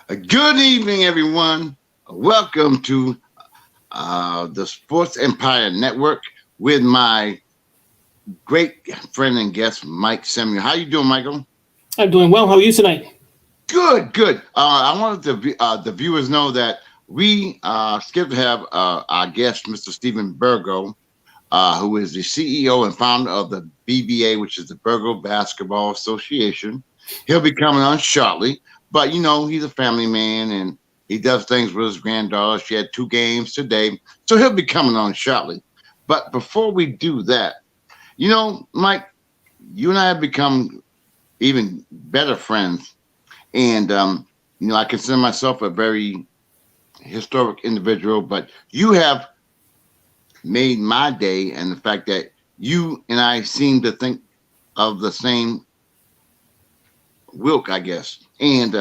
Good evening, everyone. Welcome to the Sports Empire Network with my great friend and guest, Mike Samuel. How you doing, Michael? I'm doing well. How are you tonight? Good, good. I wanted the viewers know that we scheduled to have our guest, Mr. Stephen Burgo, who is the CEO and founder of the BBA, which is the Burgo Basketball Association. He'll be coming on shortly, but he's a family man and he does things with his granddaughter. She had 2 games today, so he'll be coming on shortly. But before we do that, Mike, you and I have become even better friends, and I consider myself a very historic individual, but you have made my day, and the fact that you and I seem to think of the same Wilk, I guess. And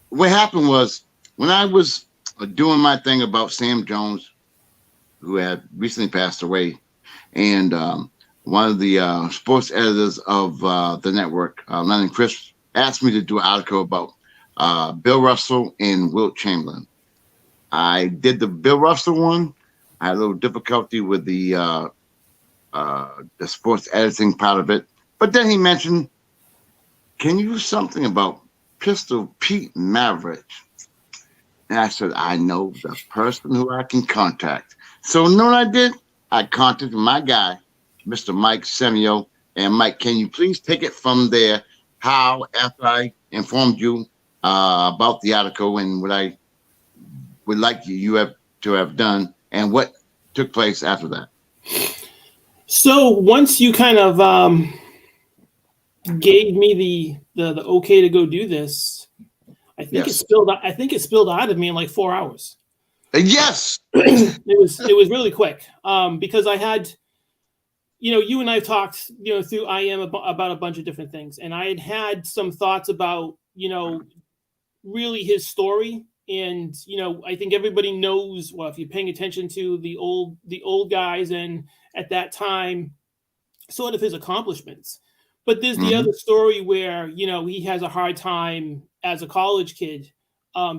what happened was when I was doing my thing about Sam Jones, who had recently passed away, and one of the sports editors of the network, Lennon Chris, asked me to do an article about Bill Russell and Wilt Chamberlain. I did the Bill Russell one. I had a little difficulty with the sports editing part of it, but then he mentioned, "Can you do something about Pistol Pete Maverick?" And I said, "I know the person who I can contact." So, what I did? I contacted my guy, Mr. Mike Samuel. And Mike, can you please take it from there? How, after I informed you about the article and what I would like you to have done, and what took place after that? So once you kind of gave me the okay to go do this, I think Yes. it spilled out of me in like 4 hours. Yes. It was really quick because I had, you and I talked, through IM about a bunch of different things, and I had some thoughts about, really his story. And I think everybody knows, well, if you're paying attention to the old guys, and at that time, sort of his accomplishments. But there's the other story where he has a hard time as a college kid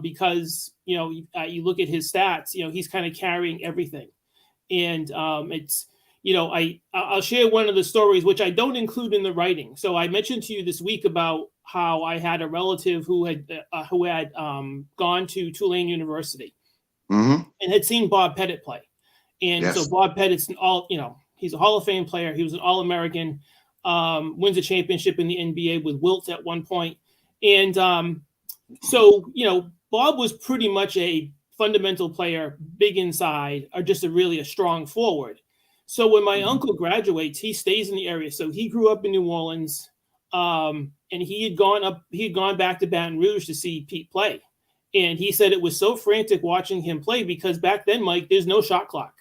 because you look at his stats, he's kind of carrying everything, and it's I'll share one of the stories which I don't include in the writing. So I mentioned to you this week about how I had a relative who had gone to Tulane University and had seen Bob Pettit play. And Yes. So Bob Pettit's he's a Hall of Fame player. He was an All-American, wins a championship in the NBA with Wilt at one point. And Bob was pretty much a fundamental player, big inside, or just a strong forward. So when my uncle graduates, he stays in the area. So he grew up in New Orleans, and he had gone back to Baton Rouge to see Pete play. And he said it was so frantic watching him play because back then, Mike, there's no shot clock.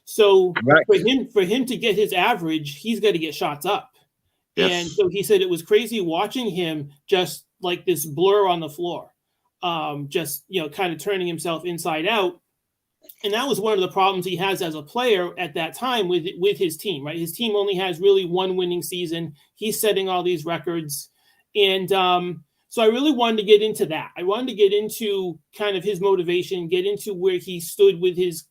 So Correct. for him to get his average, he's got to get shots up. Yes. And so he said it was crazy watching him just like this blur on the floor, just kind of turning himself inside out. And that was one of the problems he has as a player at that time with his team, right? His team only has really one winning season. He's setting all these records. And so I really wanted to get into that. I wanted to get into kind of his motivation, get into where he stood with his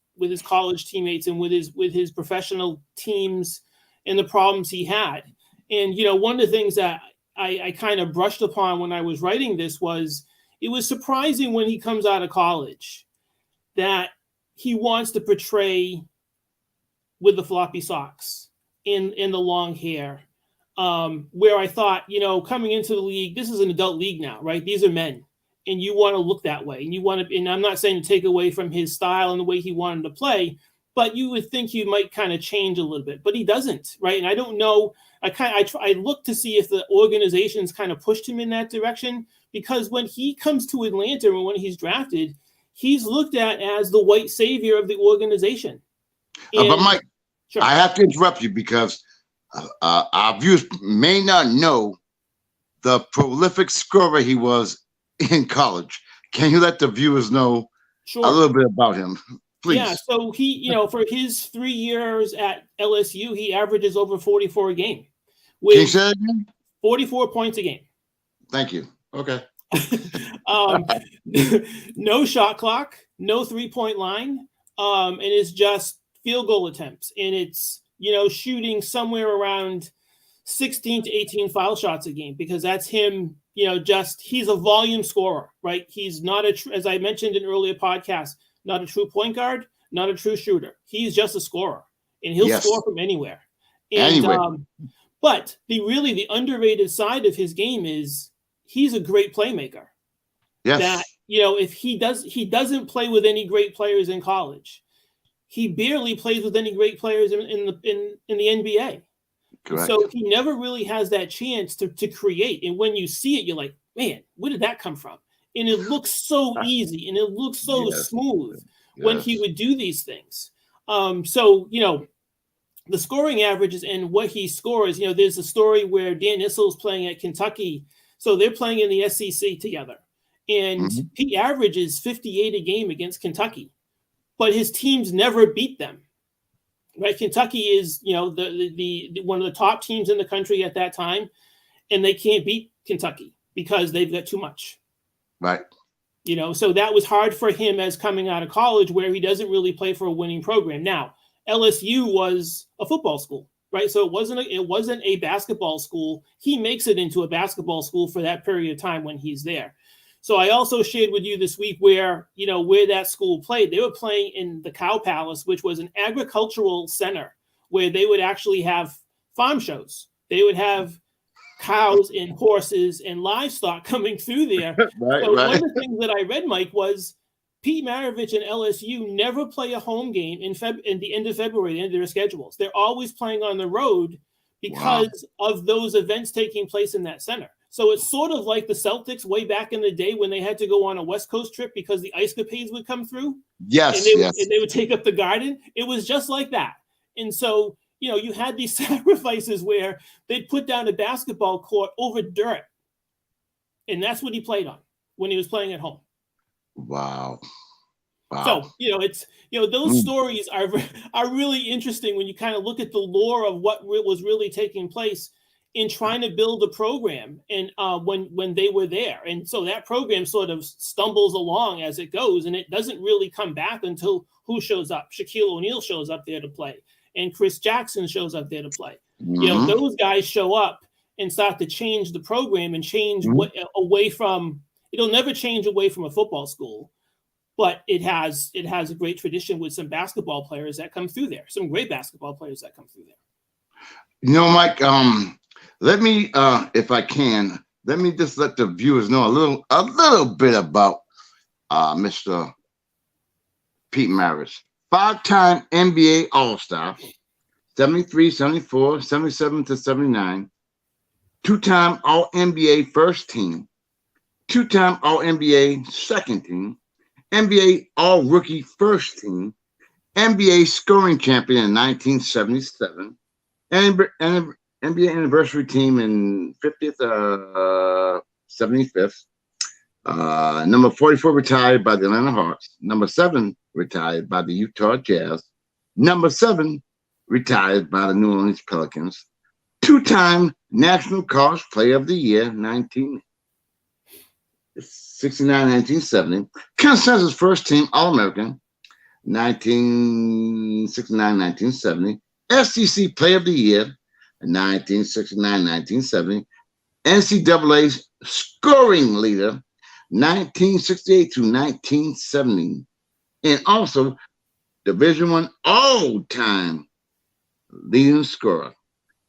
college teammates and with his professional teams and the problems he had. And, one of the things that I kind of brushed upon when I was writing this was it was surprising when he comes out of college that he wants to portray with the floppy socks in the long hair, where I thought, coming into the league, this is an adult league now, right? These are men, and you want to look that way, and I'm not saying to take away from his style and the way he wanted to play, but you would think he might kind of change a little bit, but he doesn't, right? And I don't know. I looked to see if the organizations kind of pushed him in that direction, because when he comes to Atlanta and when he's drafted, he's looked at as the white savior of the organization. But Mike, sure. I have to interrupt you because our viewers may not know the prolific scorer he was in college. Can you let the viewers know a little bit about him, please? Yeah, so he, for his 3 years at LSU, he averages over 44 a game. Can you say that again? 44 points a game. Thank you. Okay. No shot clock, no 3-point line, and it's just field goal attempts, and it's shooting somewhere around 16 to 18 foul shots a game, because that's him. He's a volume scorer, right? He's not as I mentioned in earlier podcasts, not a true point guard, not a true shooter. He's just a scorer, and he'll score from anywhere. And but the underrated side of his game is he's a great playmaker. Yes. That if he doesn't play with any great players in college. He barely plays with any great players in the NBA. Correct. So he never really has that chance to create. And when you see it, you're like, man, where did that come from? And it looks so easy and it looks so smooth when he would do these things. The scoring averages and what he scores, there's a story where Dan Issel's playing at Kentucky. So they're playing in the SEC together. And he averages 58 a game against Kentucky, but his teams never beat them. Right? Kentucky is, the one of the top teams in the country at that time, and they can't beat Kentucky because they've got too much. Right. So that was hard for him as coming out of college, where he doesn't really play for a winning program. Now, LSU was a football school, right? So it wasn't a basketball school. He makes it into a basketball school for that period of time when he's there. So I also shared with you this week where that school played. They were playing in the Cow Palace, which was an agricultural center where they would actually have farm shows. They would have cows and horses and livestock coming through there. One of the things that I read, Mike, was Pete Maravich and LSU never play a home game in the end of February, the end of their schedules. They're always playing on the road because of those events taking place in that center. So it's sort of like the Celtics way back in the day when they had to go on a West Coast trip because the Ice Capades would come through. Yes, and they would take up the Garden. It was just like that. And so, you had these sacrifices where they'd put down a basketball court over dirt. And that's what he played on when he was playing at home. Wow. So, it's, those stories are really interesting when you kind of look at the lore of what was really taking place in trying to build a program and when they were there. And so that program sort of stumbles along as it goes, and it doesn't really come back until who shows up? Shaquille O'Neal shows up there to play, and Chris Jackson shows up there to play. Those guys show up and start to change the program and change away from, it'll never change away from a football school, but it has a great tradition with some basketball players that come through there, some great basketball players that come through there. Mike, let me, if I can, let me just let the viewers know a little bit about Mr. Pete Maravich. 5-time NBA All-Star, 73, 74, 77 to 79. 2-time All-NBA First Team. 2-time All-NBA Second Team. NBA All-Rookie First Team. NBA Scoring Champion in 1977. And NBA Anniversary Team in 50th, 75th. Number 44 retired by the Atlanta Hawks. Number 7 retired by the Utah Jazz. Number 7 retired by the New Orleans Pelicans. 2-time National College Player of the Year, 1969-1970. Consensus First Team All-American, 1969-1970. SEC Player of the Year, 1969-1970. NCAA Scoring Leader, 1968 to 1970. And also Division I All-Time Leading Scorer.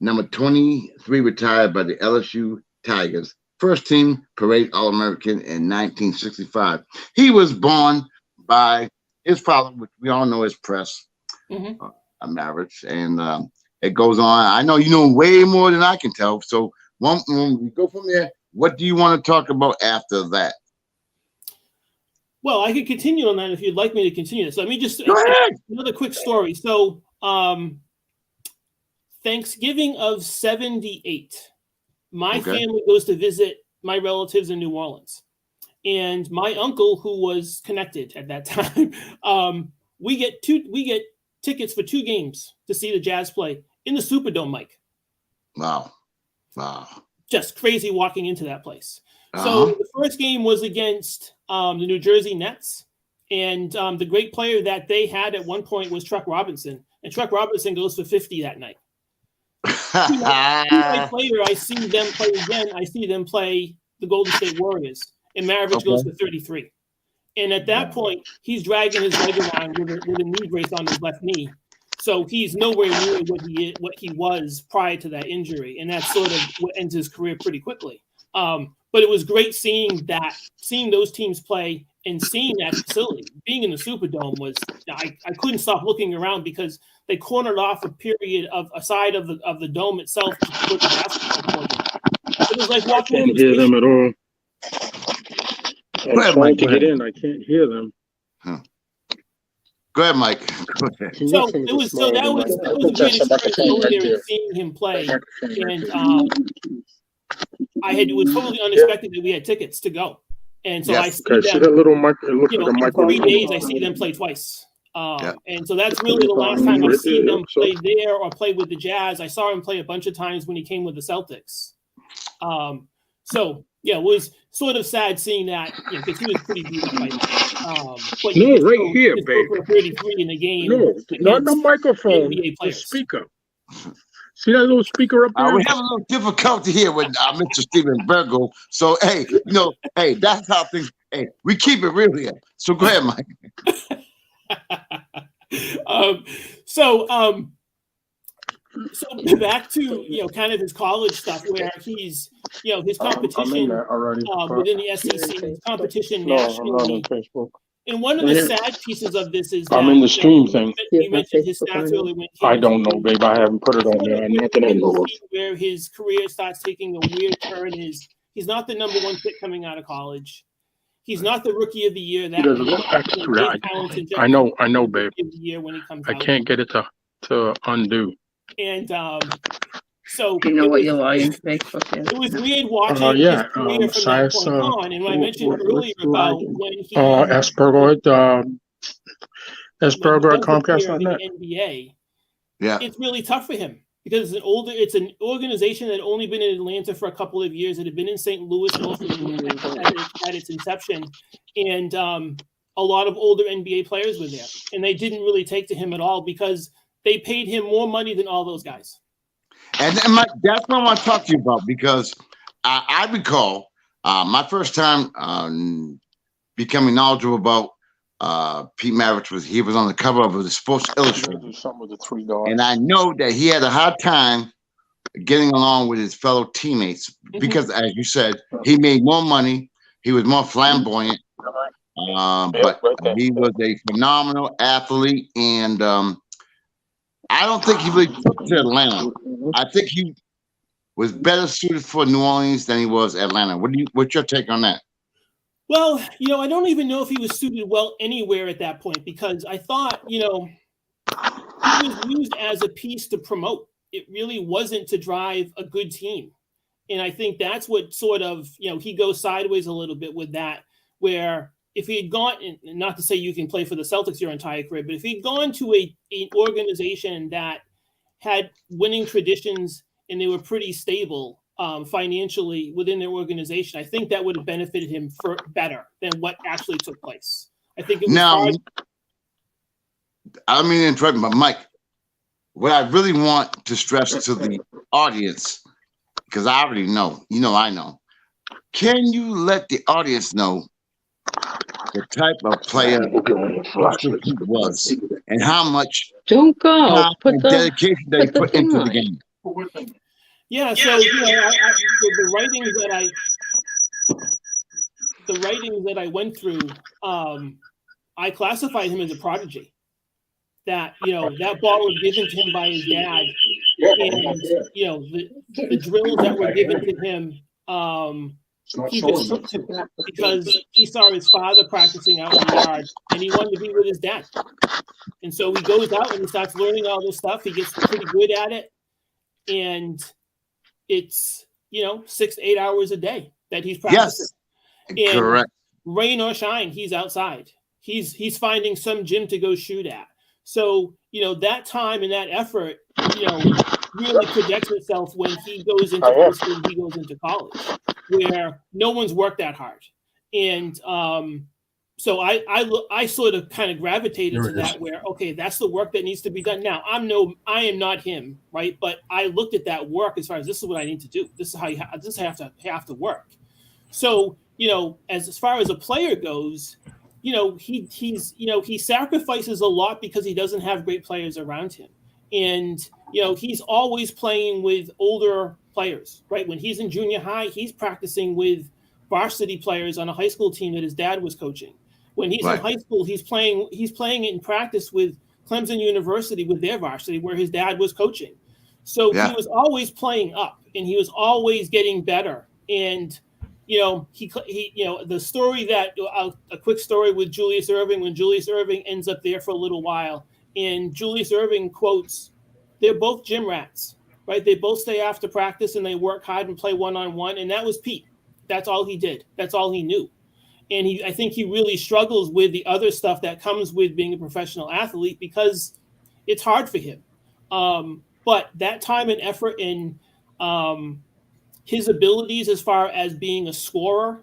Number 23 retired by the LSU Tigers. First Team Parade All-American in 1965. He was born by his father, which we all know as Press, Maravich, and it goes on. I know you know way more than I can tell. So when we go from there, what do you want to talk about after that? Well, I could continue on that if you'd like me to continue. So let me just another quick story. So Thanksgiving of 78, my family goes to visit my relatives in New Orleans. And my uncle, who was connected at that time, we get tickets for 2 games to see the Jazz play in the Superdome, Mike. Wow. Just crazy walking into that place. So the first game was against the New Jersey Nets. And the great player that they had at one point was Truck Robinson. And Truck Robinson goes for 50 that night. 2 nights later, I see them play again. I see them play the Golden State Warriors. And Maravich goes for 33. And at that point, he's dragging his leg around with a knee brace on his left knee. So he's nowhere near what he was prior to that injury. And that's sort of what ends his career pretty quickly. But it was great seeing those teams play and seeing that facility. Being in the Superdome was, I couldn't stop looking around because they cornered off a side of the dome itself to put the basketball court. It was like walking. I can't hear them at all. I'm trying to get in. I can't hear them. Go ahead, Mike. Go ahead. So that was a great experience over there and seeing him play. And it was totally unexpected that we had tickets to go. And so I see them, that little mic, it looks like a in microphone. 3 days I see them play twice. And so that's really the last time I've seen them play there or play with the Jazz. I saw him play a bunch of times when he came with the Celtics. So yeah, it was sort of sad seeing that, because he was pretty beat up by that. But right here, baby. 33 in the game. No, not the microphone. The speaker. See that little speaker up there? We have a little difficulty here with Mr. Stephen Burgo. So, that's how things. Hey, we keep it real here. So go ahead, Mike. So back to kind of his college stuff, where he's his competition within the SEC, his competition nationally. And one of the sad pieces of this is that I'm in the stream thing. You mentioned his stats earlier. I don't know, babe. I haven't put it on there. Nothing I know. Where his career starts taking a weird turn is he's not the number one pick coming out of college. He's not the rookie of the year. I know, babe. When he comes I can't get it to undo. And so you know what your login Facebook is. It was weird watching his career from that point on. And when I mentioned earlier about when he Asperger at Comcast.net. NBA, yeah, it's really tough for him because it's an organization that had only been in Atlanta for a couple of years. It had been in St. Louis most of at its inception, and a lot of older NBA players were there, and they didn't really take to him at all because they paid him more money than all those guys. And Mike, that's what I want to talk to you about, because I recall my first time becoming knowledgeable about Pete Maravich he was on the cover of the Sports Illustrated. And I know that he had a hard time getting along with his fellow teammates because, as you said, he made more money. He was more flamboyant, but he was a phenomenal athlete. And I don't think he really took to Atlanta. I think he was better suited for New Orleans than he was Atlanta. What's your take on that? Well, I don't even know if he was suited well anywhere at that point, because I thought, he was used as a piece to promote. It really wasn't to drive a good team. And I think that's what sort of, he goes sideways a little bit with that, where if he had gone, and not to say you can play for the Celtics your entire career, but if he'd gone to an organization that had winning traditions and they were pretty stable financially within their organization, I think that would have benefited him better than what actually took place. I think it was hard. I don't mean to interrupt, but Mike, what I really want to stress to the audience, because I already know, I know, can you let the audience know the type of player he was and how much dedication they put into the game? Yeah, so the writings that I went through, I classified him as a prodigy. That that ball was given to him by his dad, and the drills that were given to him, he just took to it because he saw his father practicing out in the yard, and he wanted to be with his dad. And so he goes out and he starts learning all this stuff. He gets pretty good at it, and it's 6 to 8 hours a day that he's practicing. Yes, correct. Rain or shine, he's outside. He's finding some gym to go shoot at. So that time and that effort, really projects itself when he goes into high school and he goes into college. where no one's worked that hard. And so I sort of kind of gravitated to that where, okay, that's the work that needs to be done. Now, I am not him, right? But I looked at that work as far as this is what I need to do. This is how this have to work. So, as far as a player goes, he sacrifices a lot because he doesn't have great players around him. And, he's always playing with older players, right? When he's in junior high, he's practicing with varsity players on a high school team that his dad was coaching. When he's in high school, he's playing in practice with Clemson University with their varsity where his dad was coaching. So he was always playing up and he was always getting better. And, the story that a quick story with Julius Erving, when Julius Erving ends up there for a little while, and Julius Erving quotes, they're both gym rats, right? They both stay after practice and they work hard and play one-on-one. And that was Pete. That's all he did. That's all he knew. And I think he really struggles with the other stuff that comes with being a professional athlete because it's hard for him. But that time and effort in his abilities as far as being a scorer,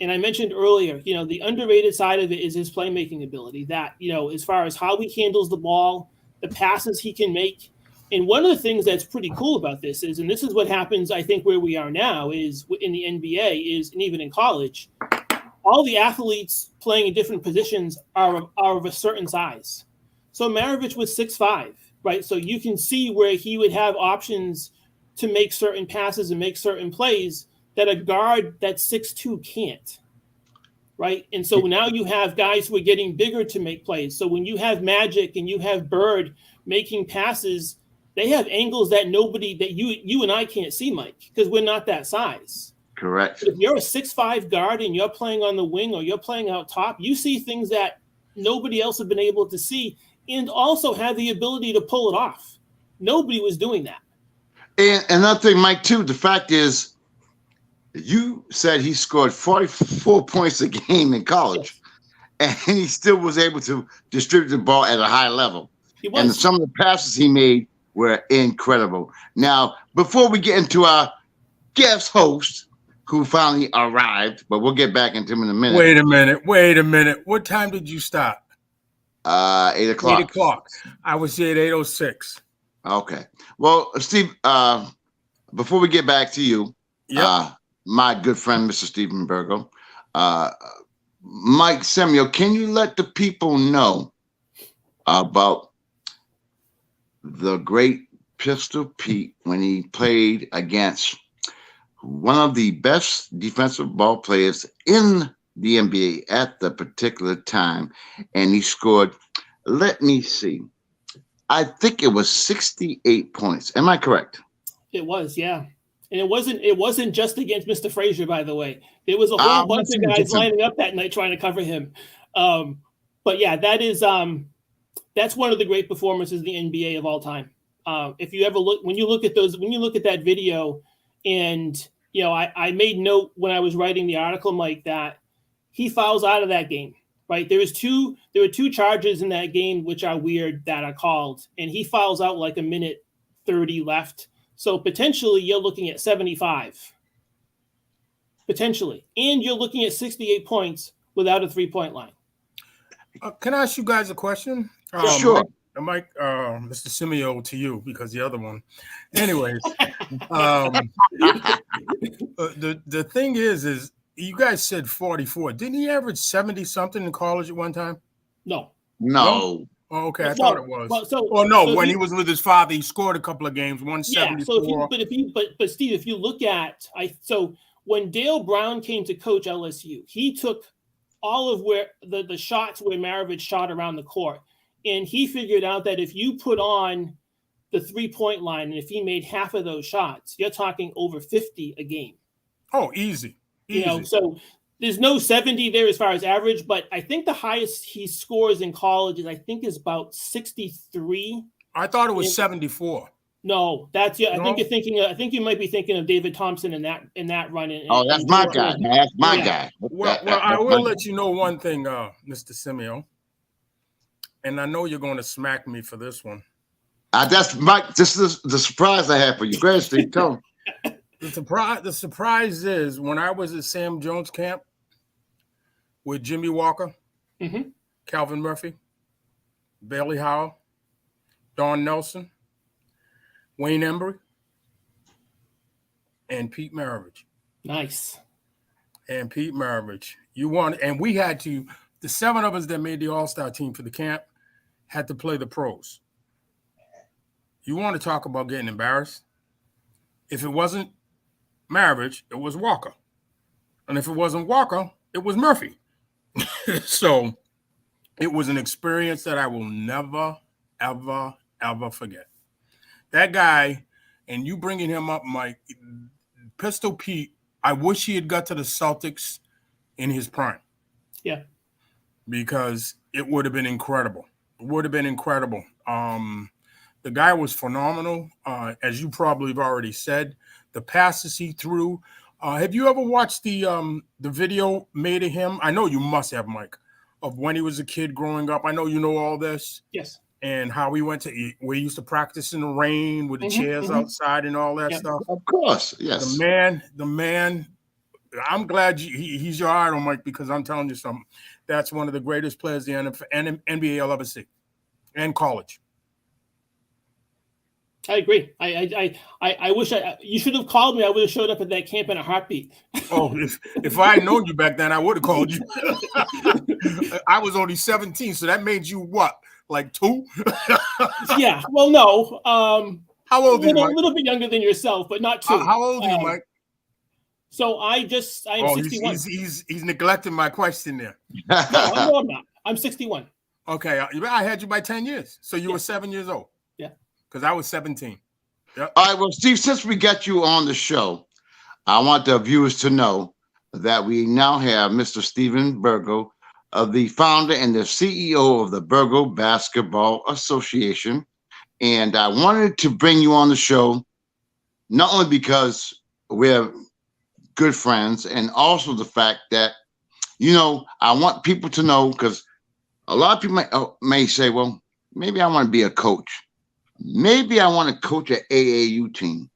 and I mentioned earlier, the underrated side of it is his playmaking ability. That, as far as how he handles the ball, the passes he can make. And one of the things that's pretty cool about this is, and this is what happens, I think, where we are now is in the NBA and even in college, all the athletes playing in different positions are of a certain size. So Maravich was 6'5", right? So you can see where he would have options to make certain passes and make certain plays that a guard that's 6'2" can't, right? And so now you have guys who are getting bigger to make plays. So when you have Magic and you have Bird making passes, they have angles that you and I can't see, Mike, because we're not that size. Correct. But if you're a 6'5" guard and you're playing on the wing or you're playing out top, you see things that nobody else have been able to see and also have the ability to pull it off. Nobody was doing that. And another thing, Mike, too, the fact is, you said he scored 44 points a game in college, and he still was able to distribute the ball at a high level. And some of the passes he made were incredible. Now, before we get into our guest host, who finally arrived, but we'll get back into him in a minute. Wait a minute. What time did you start? 8 o'clock. 8 o'clock. I was here at 8:06. Okay. Well, Steve, before we get back to you, my good friend, Mr. Stephen Burgo, Mike Samuel, can you let the people know about the great Pistol Pete when he played against one of the best defensive ball players in the NBA at the particular time, and he scored, let me see, I think it was 68 points. Am I correct? It was, yeah. And it wasn't just against Mr. Frazier, by the way. There was a whole bunch of guys lining up that night trying to cover him. But yeah, that's one of the great performances in the NBA of all time. If you ever when you look at that video, and I made note when I was writing the article, Mike, that he fouls out of that game. Right, there were two charges in that game which are weird that are called, and he fouls out like 1:30 left. So potentially you're looking at 75. Potentially, and you're looking at 68 points without a 3-point line. Can I ask you guys a question? Sure. Mike, Mr. Simeo, to you, because the other one. Anyways, the thing is you guys said 44. Didn't he average 70 something in college at one time? No. No. Oh, okay, I thought it was. When he was with his father, he scored a couple of games, 174. Yeah. But Steve, if you look at when Dale Brown came to coach LSU, he took all of where the shots where Maravich shot around the court, and he figured out that if you put on the 3-point line and if he made half of those shots, you're talking over 50 a game. Oh, easy. So there's no 70 there as far as average, but I think the highest he scores in college is about 63. I thought it was 74. No, that's I think you're thinking. I think you might be thinking of David Thompson in that run. That's my guy. That's my guy. Well, I will let you know one thing, Mr. Simeo, and I know you're going to smack me for this one. That's Mike. This is the surprise I have for you. Go ahead, Steve. Tell him. The surprise is when I was at Sam Jones camp with Jimmy Walker, Calvin Murphy, Bailey Howell, Don Nelson, Wayne Embry, and Pete Maravich. Nice. And Pete Maravich. And we had to, the 7 of us that made the All-Star team for the camp had to play the pros. You want to talk about getting embarrassed? If it wasn't Maravich, it was Walker. And if it wasn't Walker, it was Murphy. So it was an experience that I will never, ever, ever forget. That guy, and you bringing him up, Mike, Pistol Pete, I wish he had got to the Celtics in his prime. Yeah. Because it would have been incredible. It would have been incredible. The guy was phenomenal. As you probably have already said, the passes he threw. Have you ever watched the video made of him? I know you must have, Mike, of when he was a kid growing up. I know you know all this. Yes. And how he went to where he used to practice in the rain with the chairs outside and all that stuff. Of course, yes. The man. I'm glad he's your idol, Mike, because I'm telling you something. That's one of the greatest players the NBA will ever see, and college. I agree. I wish you should have called me. I would have showed up at that camp in a heartbeat. Oh, if I had known you back then, I would have called you. I was only 17, so that made you what, like 2? Yeah. Well, no. How old are you, Mike? A little bit younger than yourself, but not 2. How old are you, Mike? So I am 61. He's neglecting my question there. No, I'm not. I'm 61. Okay, I had you by 10 years. So you were 7 years old. Yeah. Because I was 17. Yep. All right, well, Steve, since we got you on the show, I want the viewers to know that we now have Mr. Stephen Burgo, the founder and the CEO of the Burgo Basketball Association. And I wanted to bring you on the show, not only because we're good friends, and also the fact that, I want people to know, because a lot of people may say, well, maybe I want to be a coach. Maybe I want to coach an AAU team.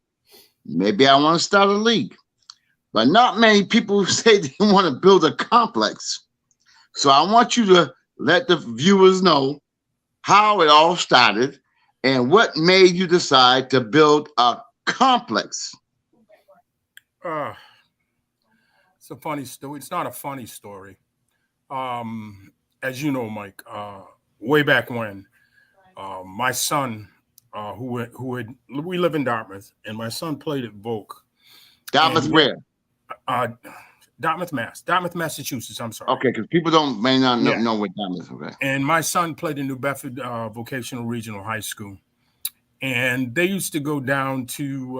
Maybe I want to start a league. But not many people say they want to build a complex. So I want you to let the viewers know how it all started and what made you decide to build a complex. It's a funny story. It's not a funny story. As you know, Mike, way back when, my son, we live in Dartmouth, and my son played at Volk. Dartmouth where? Dartmouth, Massachusetts. I'm sorry. Okay, because people may not know what Dartmouth is. Okay. And my son played in New Bedford Vocational Regional High School, and they used to go down to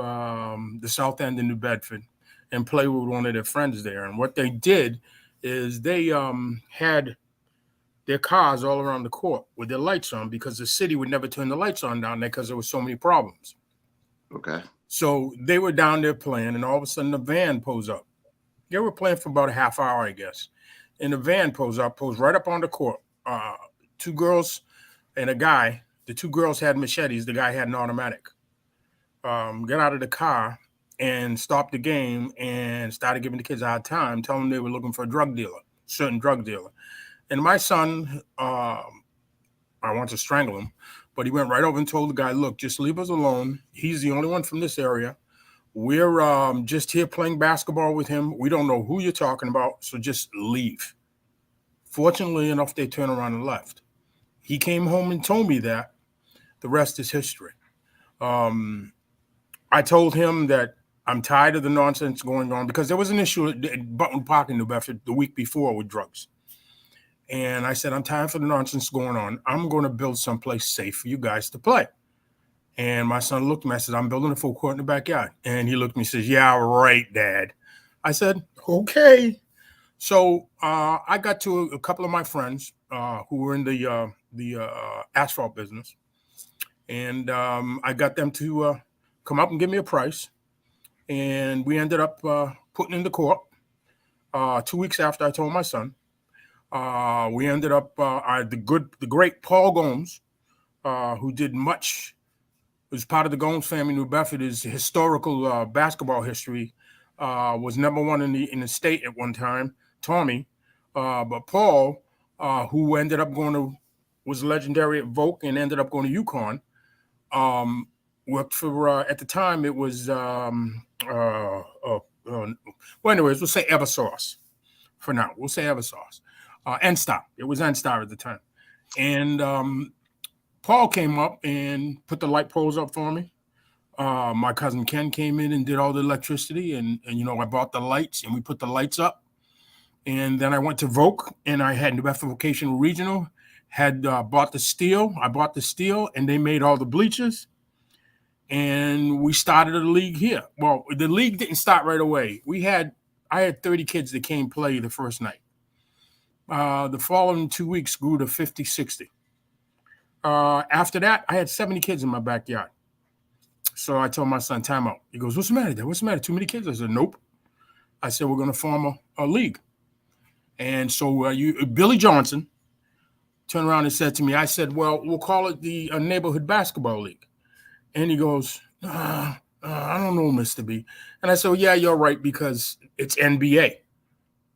the south end of New Bedford and play with one of their friends there. And what they did is they had their cars all around the court with their lights on, because the city would never turn the lights on down there because there were so many problems. Okay. So they were down there playing, and all of a sudden the van pulls up. They were playing for about a half hour, I guess. And the van pulls right up on the court. 2 girls and a guy. The 2 girls had machetes. The guy had an automatic. Got out of the car and stopped the game and started giving the kids a hard time, telling them they were looking for a certain drug dealer. And my son, I want to strangle him, but he went right over and told the guy, look, just leave us alone. He's the only one from this area. We're just here playing basketball with him. We don't know who you're talking about, so just leave. Fortunately enough, they turned around and left. He came home and told me that. The rest is history. I told him that I'm tired of the nonsense going on, because there was an issue at Button Park in New Bedford the week before with drugs. And I said, I'm tired of the nonsense going on. I'm going to build someplace safe for you guys to play. And my son looked at me. I said, I'm building a full court in the backyard. And he looked at me and says, yeah, right, Dad. I said, okay. So I got to a couple of my friends who were in the asphalt business. And I got them to come up and give me a price. And we ended up putting in the court 2 weeks after I told my son. We ended up the great Paul Gomes, who did much who's part of the Gomes family, New Bedford, is historical basketball history. Was #1 in the state at one time, Tommy. But Paul, who ended up was legendary at Voc and ended up going to UConn, worked for, at the time, it was, well, anyways, we'll say Eversource for now. We'll say Eversource. N-Star. It was N-Star at the time. And Paul came up and put the light poles up for me. My cousin Ken came in and did all the electricity, and I bought the lights and we put the lights up. And then I went to Voc and I had New Bedford Vocational Regional, had bought the steel. I bought the steel and they made all the bleachers. And we started a league here. Well, the league didn't start right away. I had 30 kids that came play the first night. The following 2 weeks grew to 50, 60. After that, I had 70 kids in my backyard. So I told my son, time out. He goes, what's the matter, Dad? What's the matter? Too many kids? I said, nope. I said, we're going to form a league. And so Billy Johnson turned around and said to me, I said, well, we'll call it the Neighborhood Basketball League. And he goes, I don't know, Mr. B. And I said, well, yeah, you're right, because it's NBA.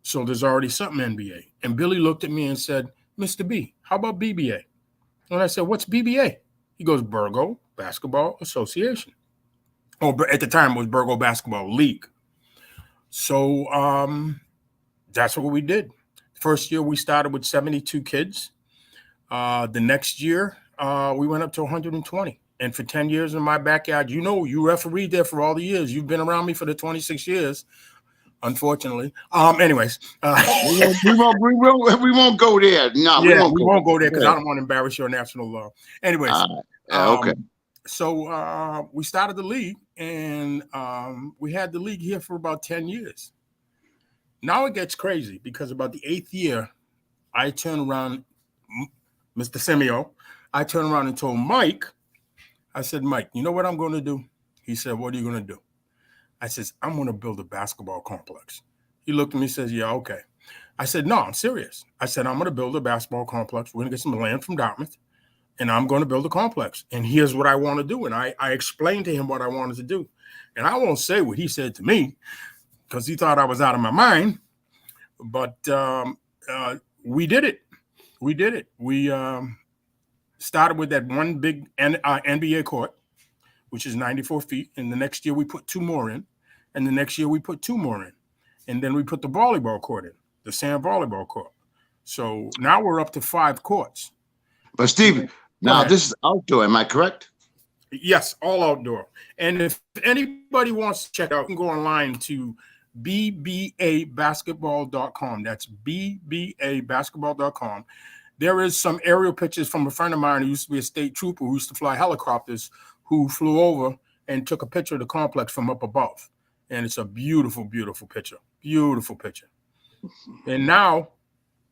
So there's already something NBA. And Billy looked at me and said, Mr. B, how about BBA? And I said, what's BBA? He goes, Burgo Basketball Association. Oh, at the time it was Burgo Basketball League. So that's what we did. First year we started with 72 kids. The next year we went up to 120. And for 10 years in my backyard, you refereed there for all the years. You've been around me for the 26 years, unfortunately. Anyways. we won't go there. No, yeah, we won't go there because I don't want to embarrass your national law. Anyways. Okay. So we started the league, and we had the league here for about 10 years. Now it gets crazy because about the 8th year, I turned around, Mr. Simeo, I turned around and told Mike, I said, Mike, you know what I'm going to do? He said, what are you going to do? I said, I'm going to build a basketball complex. He looked at me and says, yeah, okay. I said, no, I'm serious. I said, I'm going to build a basketball complex. We're going to get some land from Dartmouth, and I'm going to build a complex. And here's what I want to do. And I explained to him what I wanted to do. And I won't say what he said to me because he thought I was out of my mind. But we did it. We did it. We started with that one big NBA court, which is 94 feet. And the next year we put 2 more in. And the next year we put 2 more in. And then we put the volleyball court in, the sand volleyball court. So now we're up to 5 courts. But Steve, now this is outdoor, am I correct? Yes, all outdoor. And if anybody wants to check out, you can go online to bbabasketball.com. That's bbabasketball.com. There is some aerial pictures from a friend of mine who used to be a state trooper who used to fly helicopters, who flew over and took a picture of the complex from up above. And it's a beautiful, beautiful picture. Beautiful picture. And now,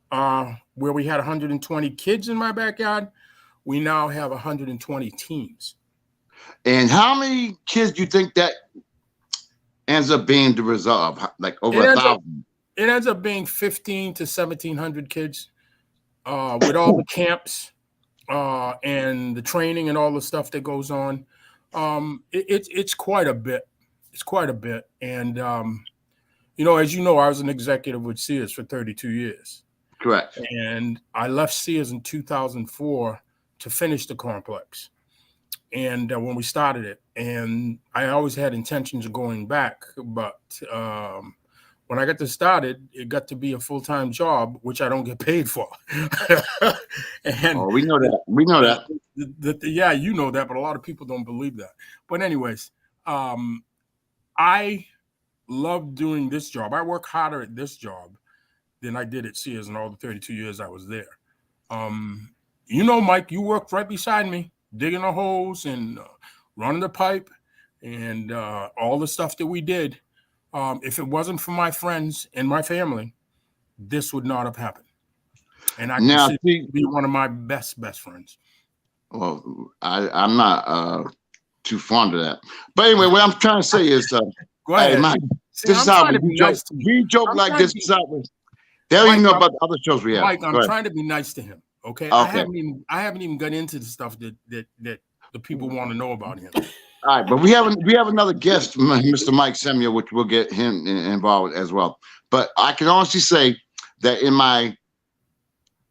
where we had 120 kids in my backyard, we now have 120 teams. And how many kids do you think that ends up being the result of? Like over 1,000? It ends up being 1,500 to 1,700 kids with all the camps and the training and all the stuff that goes on. It's quite a bit. It's quite a bit. And, as you know, I was an executive with Sears for 32 years. Correct. And I left Sears in 2004 to finish the complex. And when we started it, and I always had intentions of going back, but when I got this started, it got to be a full-time job, which I don't get paid for. And we know that. We know that. Yeah, you know that, but a lot of people don't believe that. But anyways, I love doing this job. I work harder at this job than I did at Sears in all the 32 years I was there. Mike, you worked right beside me, digging the holes and running the pipe and all the stuff that we did. If it wasn't for my friends and my family, this would not have happened. And I consider you to be one of my best friends. Well, I'm not too fond of that. But anyway, what I'm trying to say is, go ahead. Hey, Mike, this is how we joke like this. They don't even know about the other shows we have. Mike, I'm trying to be nice to him. Okay. I haven't even got into the stuff that the people want to know about him. All right, but we have another guest, Mr. Mike Samuel, which we'll get him involved as well. But I can honestly say that in my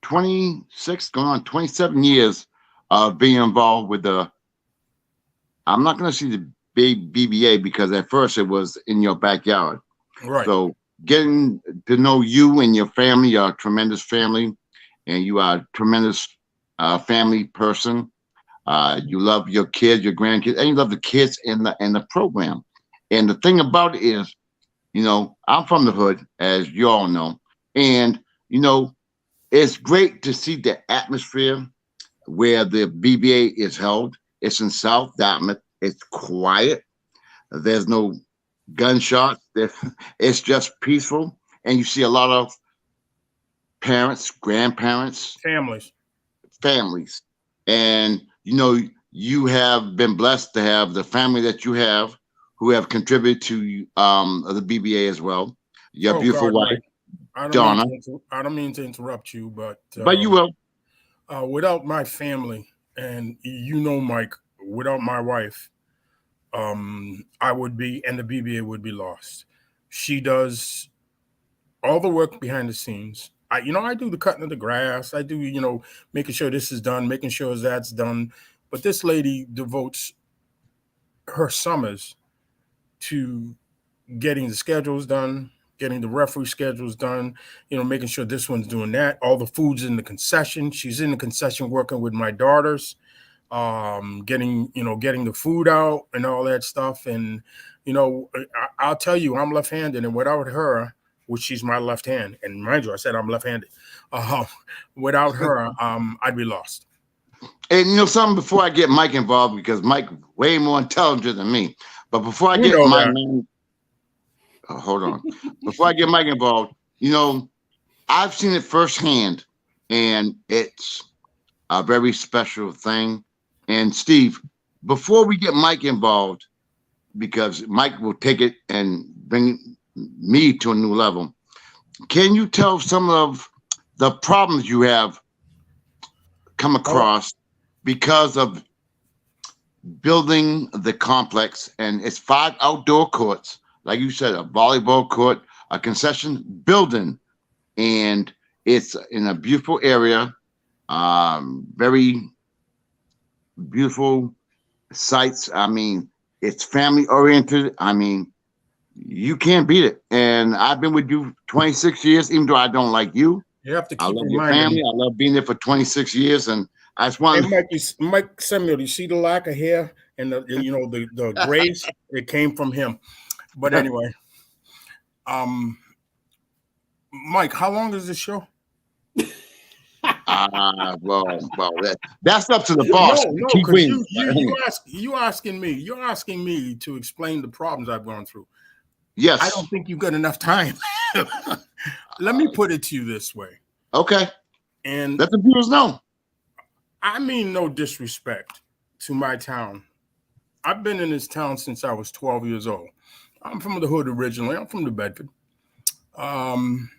26, going on 27 years of being involved with I'm not going to see the big BBA because at first it was in your backyard. Right. So getting to know you and your family, you're a tremendous family, and you are a tremendous family person. You love your kids, your grandkids, and you love the kids in the program. And the thing about it is, I'm from the hood, as you all know, and it's great to see the atmosphere where the BBA is held. It's in South Dartmouth. It's quiet. There's no gunshots. It's just peaceful, and you see a lot of parents, grandparents, families, and you have been blessed to have the family that you have, who have contributed to the BBA as well. Your beautiful wife, Donna. I don't mean to interrupt you, but you will. Without my family, and Mike, without my wife, I would be, and the BBA would be lost. She does all the work behind the scenes. I do the cutting of the grass. I do, making sure this is done, making sure that's done. But this lady devotes her summers to getting the schedules done, getting the referee schedules done, making sure this one's doing that. All the food's in the concession. She's in the concession working with my daughters, getting the food out and all that stuff. And, I'll tell you, I'm left-handed, and without her, which she's my left hand, and mind you, I said I'm left-handed. Without her, I'd be lost. And something before I get Mike involved, because Mike way more intelligent than me. But before I get hold on. Before I get Mike involved, I've seen it firsthand, and it's a very special thing. And Steve, before we get Mike involved, because Mike will take it and bring me to a new level, can you tell some of the problems you have come across because of building the complex? And it's 5 outdoor courts, like you said, a volleyball court, a concession building, and it's in a beautiful area, very beautiful sites. I mean, it's family oriented. I mean, you can't beat it. And I've been with you 26 years, even though I don't like you. You have to keep I love your family. I love being there for 26 years, and I just want. Hey, Mike Samuel, you see the lack of hair and the grays? It came from him. But anyway, Mike, how long is this show? That's up to the boss. No, because you're asking me to explain the problems I've gone through. Yes. I don't think you've got enough time. Let me put it to you this way. Okay. And let the viewers know. I mean no disrespect to my town. I've been in this town since I was 12 years old. I'm from the hood originally. I'm from New Bedford. I've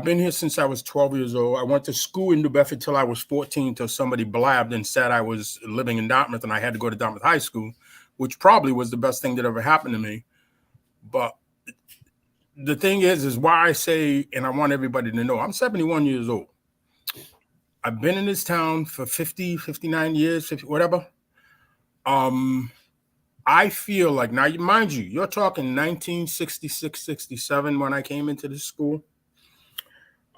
been here since I was 12 years old. I went to school in New Bedford till I was 14, till somebody blabbed and said I was living in Dartmouth and I had to go to Dartmouth High School, which probably was the best thing that ever happened to me. But the thing is why I say, and I want everybody to know, I'm 71 years old. I've been in this town for 50, 59 years, 50, whatever. I feel like, now, mind you, you're talking 1966, 67 when I came into this school.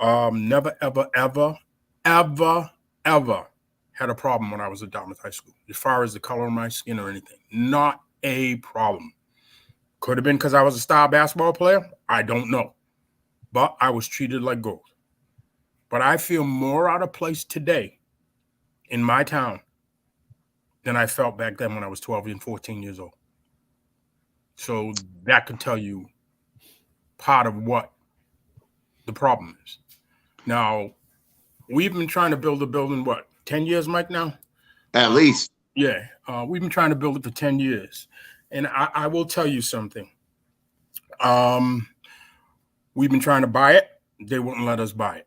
Never, ever, ever, ever, ever had a problem when I was at Dartmouth High School, as far as the color of my skin or anything. Not a problem. Could have been because I was a star basketball player. I don't know. But I was treated like gold. But I feel more out of place today in my town than I felt back then when I was 12 and 14 years old. So that can tell you part of what the problem is. Now, we've been trying to build a building, 10 years, Mike, now? At least. Yeah. We've been trying to build it for 10 years. And I will tell you something. We've been trying to buy it. They wouldn't let us buy it.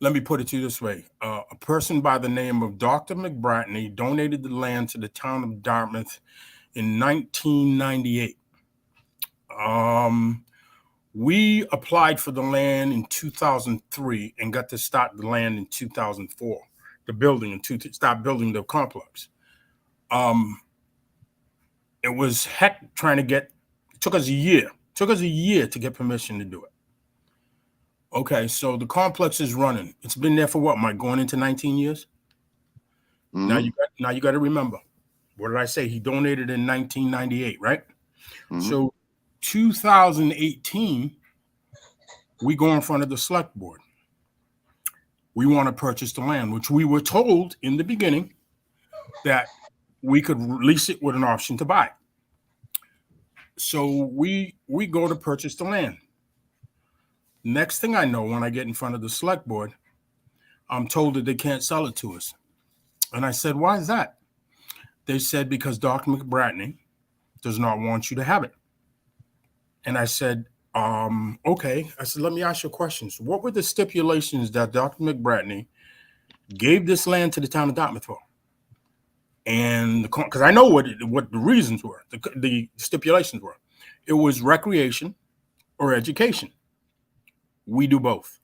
Let me put it to you this way. A person by the name of Dr. McBratney donated the land to the town of Dartmouth in 1998. We applied for the land in 2003 and got to start the land in 2004, the building, and to start building the complex. It was heck trying to get, it took us a year to get permission to do it. Okay, so the complex is running. It's been there for what, Mike, going into 19 years? Mm-hmm. Now you got to remember, what did I say? He donated in 1998, right? Mm-hmm. So 2018, we go in front of the select board. We want to purchase the land, which we were told in the beginning that we could lease it with an option to buy. So we go to purchase the land. Next thing I know, when I get in front of the select board, I'm told that they can't sell it to us. And I said, why is that? They said, because Dr. McBratney does not want you to have it. And I said, okay. I said, let me ask you questions. What were the stipulations that Dr. McBratney gave this land to the town of Dartmouth for? And because I know what the reasons were, the stipulations were. It was recreation or education. We do both.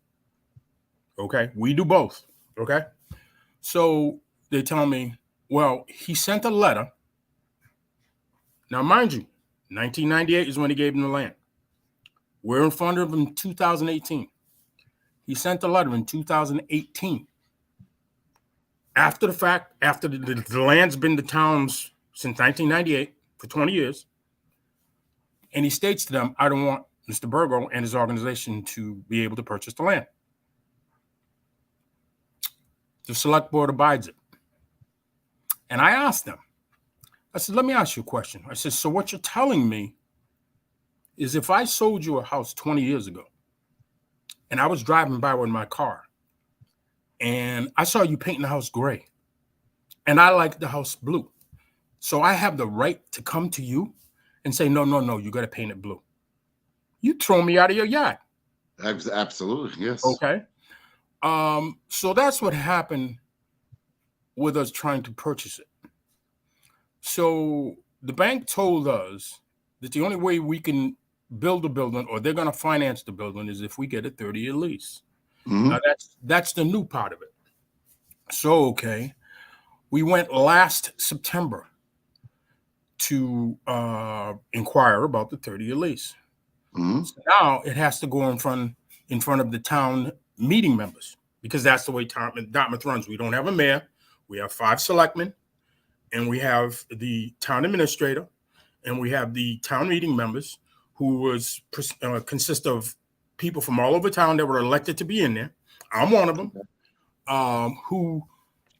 Okay, we do both. Okay, so they tell me, well, he sent a letter. Now, mind you, 1998 is when he gave him the land. We're in front of him in 2018. He sent a letter in 2018. After the fact, after the land's been the town's since 1998 for 20 years, and he states to them, I don't want Mr. Burgo and his organization to be able to purchase the land. The select board abides it. And I asked them, I said, let me ask you a question. I said, so what you're telling me is if I sold you a house 20 years ago and I was driving by with my car and I saw you painting the house gray and I like the house blue, so I have the right to come to you and say, no, you got to paint it blue. You throw me out of your yard. Absolutely, yes. Okay. So that's what happened with us trying to purchase it. So the bank told us that the only way we can build a building or they're going to finance the building is if we get a 30-year lease. Mm-hmm. Now that's the new part of it. So, okay, we went last September to inquire about the 30-year lease. Mm-hmm. So now it has to go in front of the town meeting members because that's the way Dartmouth runs. We don't have a mayor. We have 5 selectmen, and we have the town administrator, and we have the town meeting members who consist of people from all over town that were elected to be in there. I'm one of them, who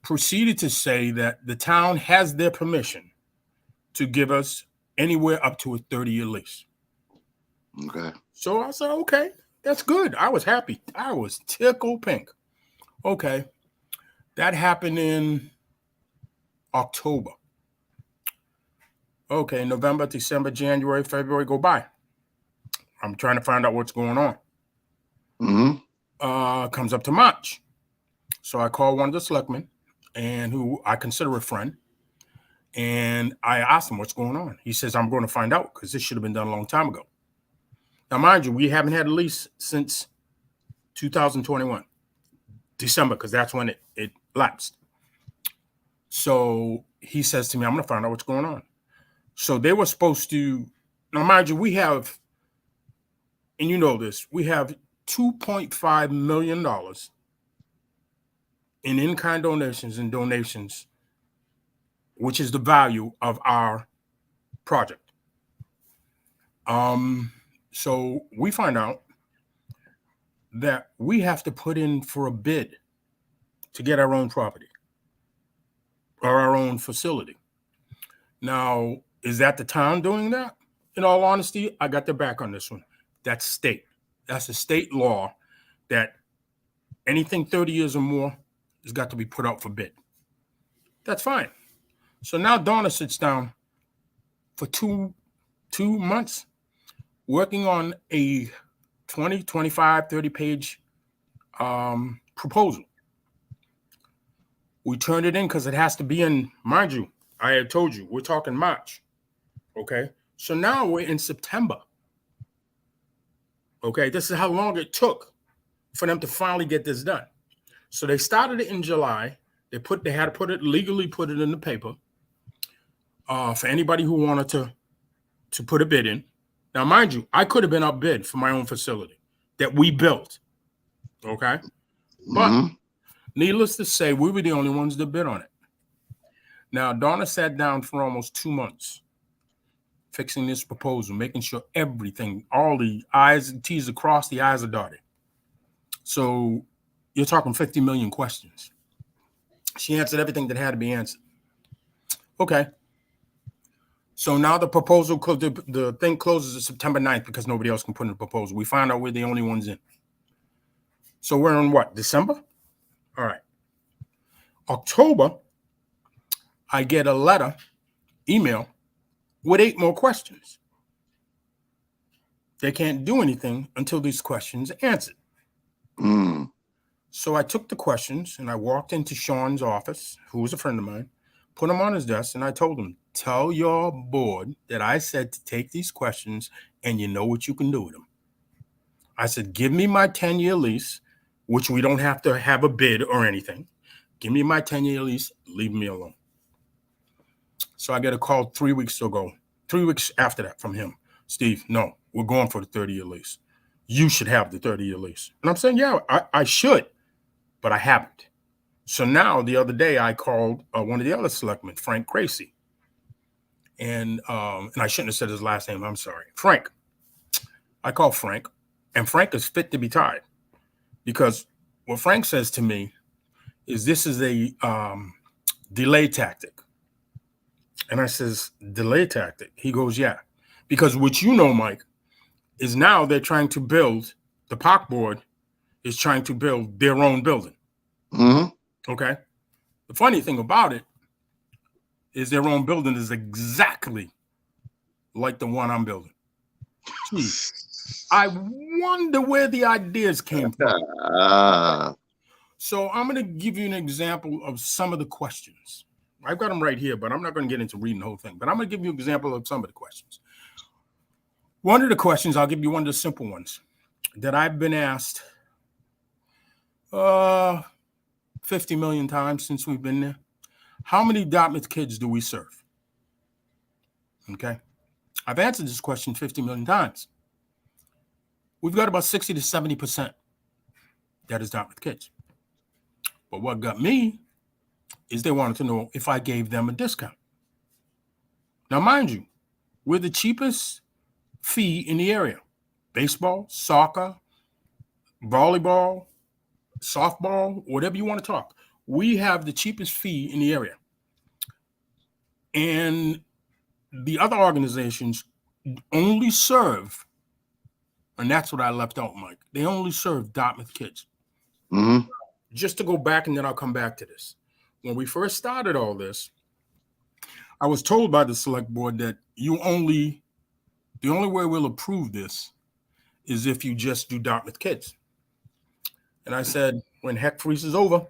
proceeded to say that the town has their permission to give us anywhere up to a 30-year lease. Okay. So I said, okay, that's good. I was happy. I was tickled pink. Okay. That happened in October. Okay, November, December, January, February go by. I'm trying to find out what's going on. Mm-hmm. Comes up to March. So I call one of the selectmen, and who I consider a friend, and I asked him what's going on. He says, I'm going to find out because this should have been done a long time ago. Now, mind you, we haven't had a lease since 2021, December, because that's when it lapsed. So he says to me, I'm going to find out what's going on. So they were supposed to, now mind you, we have, and you know this, we have $2.5 million in-kind donations, which is the value of our project. So we find out that we have to put in for a bid to get our own property or our own facility. Now, is that the town doing that? In all honesty, I got their back on this one. That's state. That's a state law that anything 30 years or more has got to be put out for bid. That's fine. So now Donna sits down for two months working on a 20, 25, 30-page proposal. We turned it in because it has to be in, mind you, I had told you, we're talking March. Okay. So now we're in September. Okay. This is how long it took for them to finally get this done. So they started it in July. They had to put it in the paper for anybody who wanted to put a bid in. Now, mind you, I could have been outbid for my own facility that we built. Okay. But needless to say, we were the only ones that bid on it. Now, Donna sat down for almost 2 months fixing this proposal, making sure everything, all the I's and T's are crossed, the I's are dotted. So you're talking 50 million questions. She answered everything that had to be answered. Okay. So now the proposal, the thing closes September 9th because nobody else can put in a proposal. We find out we're the only ones in. So we're in what, December? All right. October, I get a letter, email, with 8 more questions. They can't do anything until these questions are answered. So I took the questions and I walked into Sean's office, who was a friend of mine, put them on his desk, and I told him, tell your board that I said to take these questions and you know what you can do with them. I said, give me my 10-year lease, which we don't have to have a bid or anything. Give me my 10-year lease, leave me alone. So I get a call 3 weeks ago, 3 weeks after that from him. Steve, no, we're going for the 30-year lease. You should have the 30-year lease. And I'm saying, yeah, I should, but I haven't. So now the other day I called one of the other selectmen, Frank Gracie. And I shouldn't have said his last name. I'm sorry. Frank. I called Frank, and Frank is fit to be tied because what Frank says to me is this is a delay tactic. And I says, delay tactic? He goes, yeah. Because what you know, Mike, is now they're trying to build, the park board is trying to build their own building. Okay. The funny thing about it is their own building is exactly like the one I'm building. I wonder where the ideas came from. So I'm going to give you an example of some of the questions. I've got them right here, but I'm not going to get into reading the whole thing. But I'm going to give you an example of some of the questions. One of the questions, I'll give you one of the simple ones that I've been asked 50 million times since we've been there. How many Dartmouth kids do we serve? Okay. I've answered this question 50 million times. We've got about 60 to 70% that is Dartmouth kids. But what got me is they wanted to know if I gave them a discount. Now, mind you, we're the cheapest fee in the area. Baseball, soccer, volleyball, softball, whatever you want to talk. We have the cheapest fee in the area. And the other organizations only serve, and that's what I left out, Mike. They only serve Dartmouth kids. Just to go back, and then I'll come back to this. When we first started all this, I was told by the select board that the only way we'll approve this is if you just do Dartmouth kids. And I said, when heck freezes over.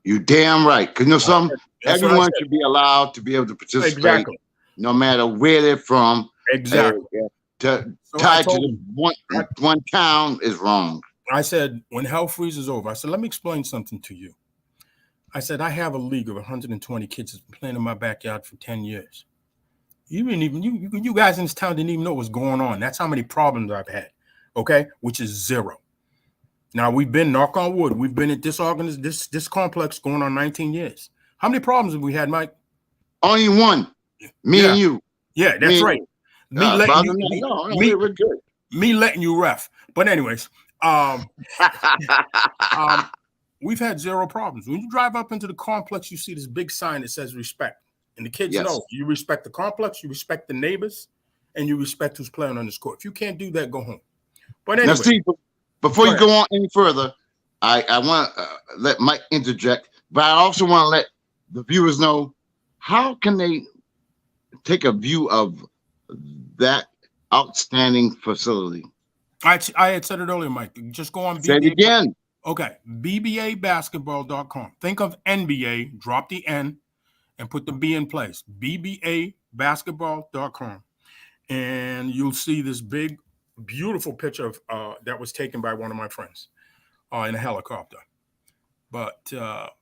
You damn right. Because you know something? Everyone should be allowed to be able to participate, no matter where they're from. Exactly. Tied to one town is wrong. I said, when hell freezes over, I said, let me explain something to you. I said, I have a league of 120 kids that's been playing in my backyard for 10 years. You guys in this town didn't even know what was going on. That's how many problems I've had, okay? Which is zero. Now, we've been, knock on wood, we've been at this complex going on 19 years. How many problems have we had, Mike? Only one. Me and you. Yeah, that's right. Me letting you ref. But anyways, we've had zero problems. When you drive up into the complex, you see this big sign that says respect. And the kids know you respect the complex, you respect the neighbors, and you respect who's playing on this court. If you can't do that, go home. But anyway. Now, Steve, before you go on any further, I want to let Mike interject, but I also want to let the viewers know, how can they take a view of that outstanding facility? I had said it earlier, Mike. Just go on. Say it again. Okay, BBAbasketball.com. Think of NBA, drop the N, and put the B in place. BBAbasketball.com. And you'll see this big, beautiful picture of that was taken by one of my friends in a helicopter. But to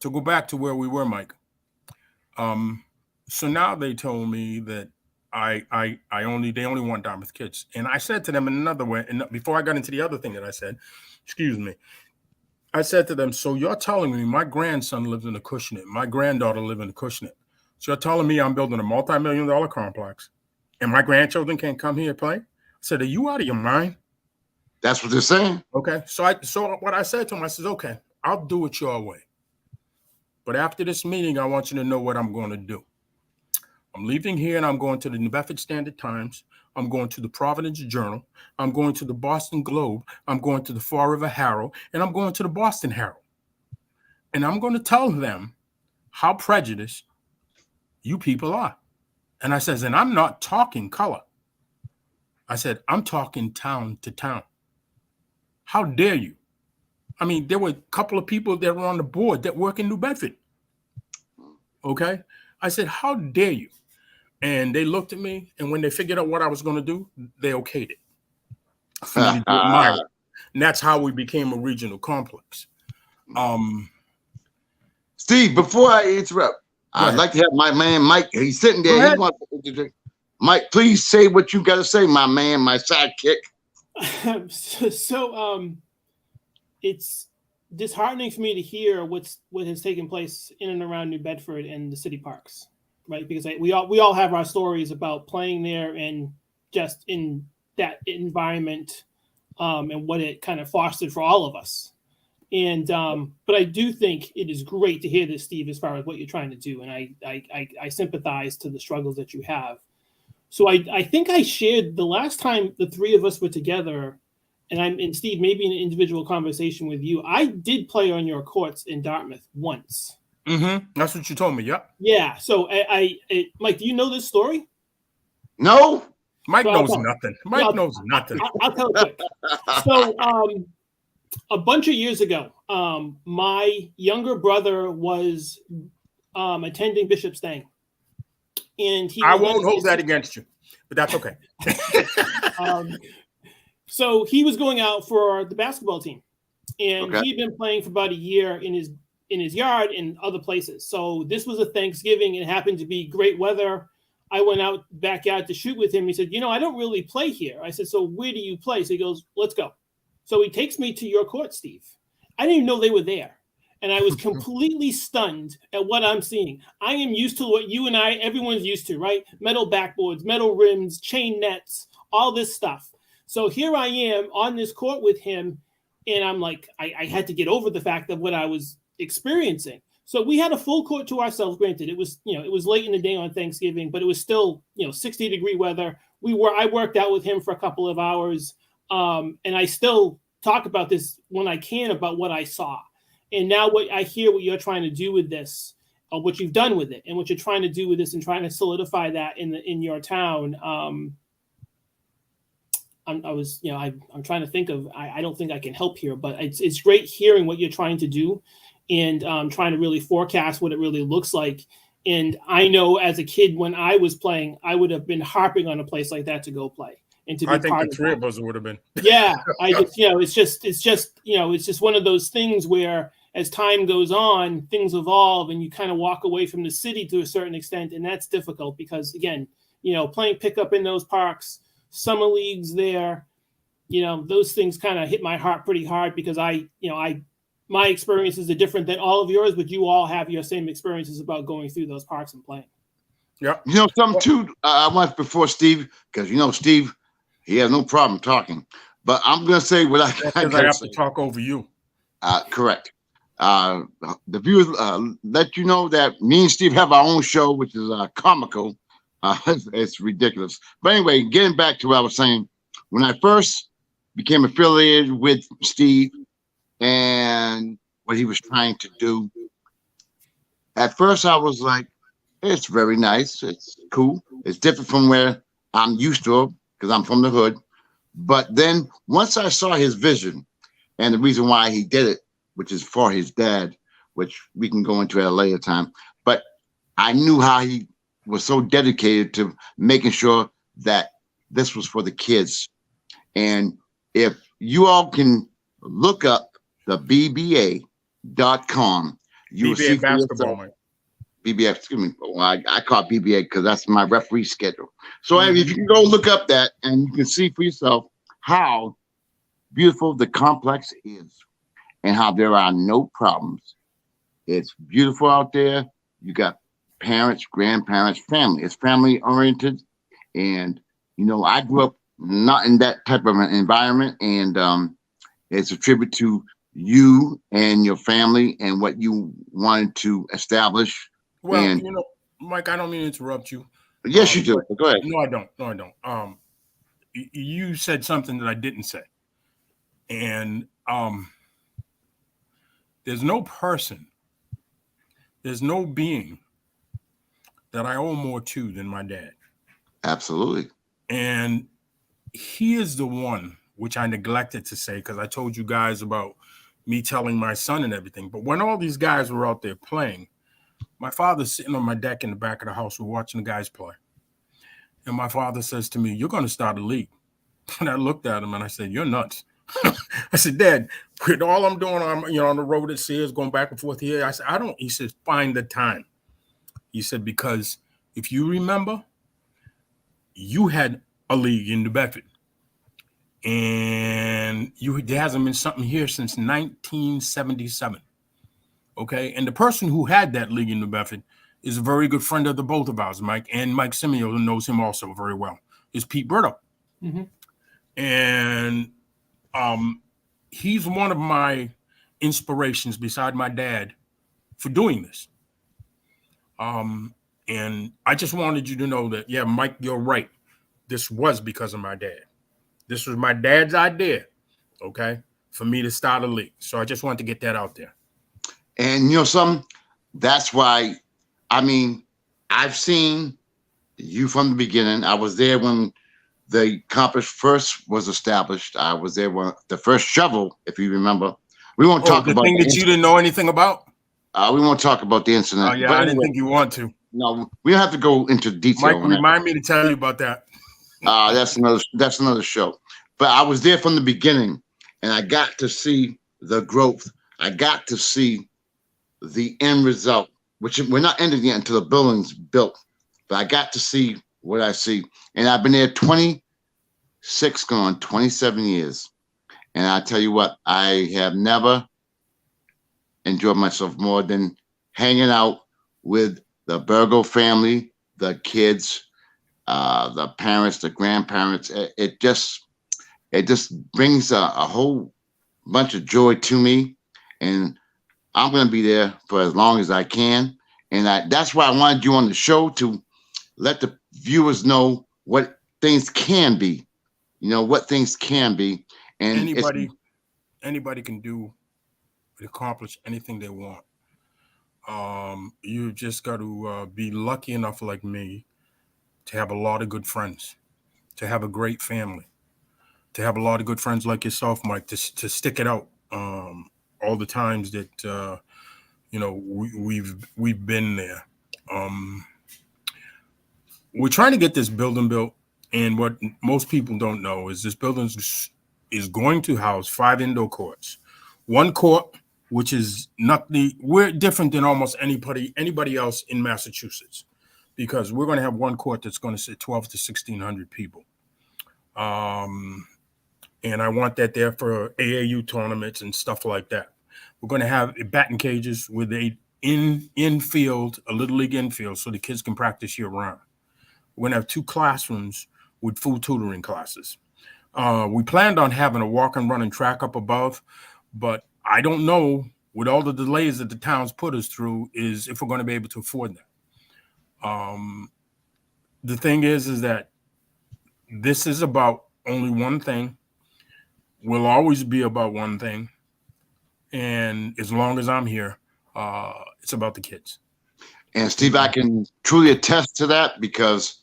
go back to where we were, Mike. So now they told me that they only want Dartmouth kids. And I said to them in another way, and before I got into the other thing that I said, excuse me, I said to them, so you're telling me my grandson lives in the Acushnet, my granddaughter lives in the Acushnet. So you're telling me I'm building a multi-million-dollar complex and my grandchildren can't come here and play? I said, are you out of your mind? That's what they're saying. Okay. So what I said to them, I said, okay, I'll do it your way. But after this meeting, I want you to know what I'm going to do. I'm leaving here and I'm going to the New Bedford Standard Times. I'm going to the Providence Journal. I'm going to the Boston Globe. I'm going to the Fall River Herald. And I'm going to the Boston Herald. And I'm going to tell them how prejudiced you people are. And I says, and I'm not talking color. I said, I'm talking town to town. How dare you? I mean, there were a couple of people that were on the board that work in New Bedford. Okay? I said, how dare you? And they looked at me, and when they figured out what I was going to do, they okayed it. For me to do it my way. And that's how we became a regional complex. Steve, before I interrupt, I'd like to have my man Mike. He's sitting there. He wants to interject. Mike, please say what you got to say, my man, my sidekick. It's disheartening for me to hear what has taken place in and around New Bedford and the city parks, right? Because we all have our stories about playing there and just in that environment and what it kind of fostered for all of us. And but I do think it is great to hear this, Steve, as far as what you're trying to do, and I sympathize to the struggles that you have. So I think I shared the last time the three of us were together. And Steve, maybe in an individual conversation with you, I did play on your courts in Dartmouth once. Mm-hmm. That's what you told me. Yep. Yeah. So Mike, do you know this story? No. Mike knows nothing. Mike knows nothing. I'll tell it quick. So a bunch of years ago, my younger brother was attending Bishop Stang. And I won't hold that against you, but that's okay. So he was going out for the basketball team, and he'd been playing for about a year in his yard and other places. So this was a Thanksgiving. It happened to be great weather. I went out backyard to shoot with him. He said, I don't really play here. I said, so where do you play? So he goes, let's go. So he takes me to your court, Steve. I didn't even know they were there. And I was completely stunned at what I'm seeing. I am used to what you and everyone's used to, right? Metal backboards, metal rims, chain nets, all this stuff. So here I am on this court with him, and I'm like, I had to get over the fact of what I was experiencing. So we had a full court to ourselves. Granted, it was late in the day on Thanksgiving, but it was still 60-degree weather. I worked out with him for a couple of hours, and I still talk about this when I can about what I saw. And now what I hear what you're trying to do with this, what you've done with it, and what you're trying to do with this, and trying to solidify that in your town. I'm trying to think of, I don't think I can help here, but it's great hearing what you're trying to do and trying to really forecast what it really looks like. And I know as a kid, when I was playing, I would have been harping on a place like that to go play. And to be I think the three of us would have been. Yeah. It's just one of those things where as time goes on, things evolve and you kind of walk away from the city to a certain extent. And that's difficult because again, playing pickup in those parks, summer leagues there, those things kind of hit my heart pretty hard because my experiences are different than all of yours, but you all have your same experiences about going through those parks and playing. Yeah. Something too, I went before Steve, because Steve, he has no problem talking, but I'm going to say what I have to talk over you. Correct. The viewers let you know that me and Steve have our own show, which is comical. It's ridiculous. But anyway, getting back to what I was saying, when I first became affiliated with Steve and what he was trying to do, at first I was like, it's very nice. It's cool. It's different from where I'm used to because I'm from the hood. But then once I saw his vision and the reason why he did it, which is for his dad, which we can go into at a later time. But I knew how he was so dedicated to making sure that this was for the kids. And if you all can look up the BBA.com, you will see basketball, Mike. BBA, excuse me. Well, I call it BBA because that's my referee schedule. So if you can go look up that, and you can see for yourself how beautiful the complex is and how there are no problems. It's beautiful out there. You got parents, grandparents, family. It's family oriented. And, I grew up not in that type of an environment. And it's a tribute to you and your family and what you wanted to establish. Well, and, Mike, I don't mean to interrupt you. Yes, you do. Go ahead. No, I don't. You said something that I didn't say. And there's no person, there's no being that I owe more to than my dad. Absolutely. And he is the one, which I neglected to say because I told you guys about me telling my son and everything. But when all these guys were out there playing, my father's sitting on my deck in the back of the house. We're watching the guys play. And my father says to me, "You're going to start a league." And I looked at him and I said, "You're nuts." I said, "Dad, with all I'm doing, I'm on the road at Sears, going back and forth here." I said, "I don't." He says, "Find the time." He said, "Because if you remember, you had a league in New Bedford. And there hasn't been something here since 1977. Okay. And the person who had that league in New Bedford is a very good friend of the both of ours, Mike, and Mike Simeo knows him also very well, is Pete Brito. Mm-hmm. And he's one of my inspirations beside my dad for doing this. And I just wanted you to know that, yeah, Mike, you're right. This was because of my dad. This was my dad's idea, okay, for me to start a league. So I just wanted to get that out there. And something, that's why, I've seen you from the beginning. I was there when the Compass first was established. I was there when the first shovel, if you remember. We won't talk about the thing that you didn't know anything about. We won't talk about the incident. Oh yeah, but I didn't think you want to. No, we don't have to go into detail. Mike, remind me to tell you about that. That's another show. But I was there from the beginning, and I got to see the growth. I got to see the end result, which we're not ending yet until the building's built. But I got to see what I see, and I've been there 27 years. And I tell you what, I have never enjoyed myself more than hanging out with the Burgo family, the kids, the parents, the grandparents. It just brings a whole bunch of joy to me, and I'm going to be there for as long as I can. And that's why I wanted you on the show, to let the viewers know what things can be, what things can be. And anybody can do, accomplish anything they want. You just got to be lucky enough, like me, to have a lot of good friends, to have a great family, to have a lot of good friends like yourself, Mike, to stick it out. All the times that we've been there. We're trying to get this building built, and what most people don't know is this building is going to house 5 indoor courts, 1 court, which is we're different than almost anybody else in Massachusetts, because we're going to have 1 court that's going to sit 12 to 1,600 people. And I want that there for AAU tournaments and stuff like that. We're going to have batting cages with a infield, a little league infield, so the kids can practice year round. We're going to have 2 classrooms with full tutoring classes. We planned on having a walk and run and track up above, but I don't know, with all the delays that the town's put us through, is if we're going to be able to afford that. The thing is that this is about only one thing. Will always be about one thing. And as long as I'm here, it's about the kids. And Steve, I can truly attest to that, because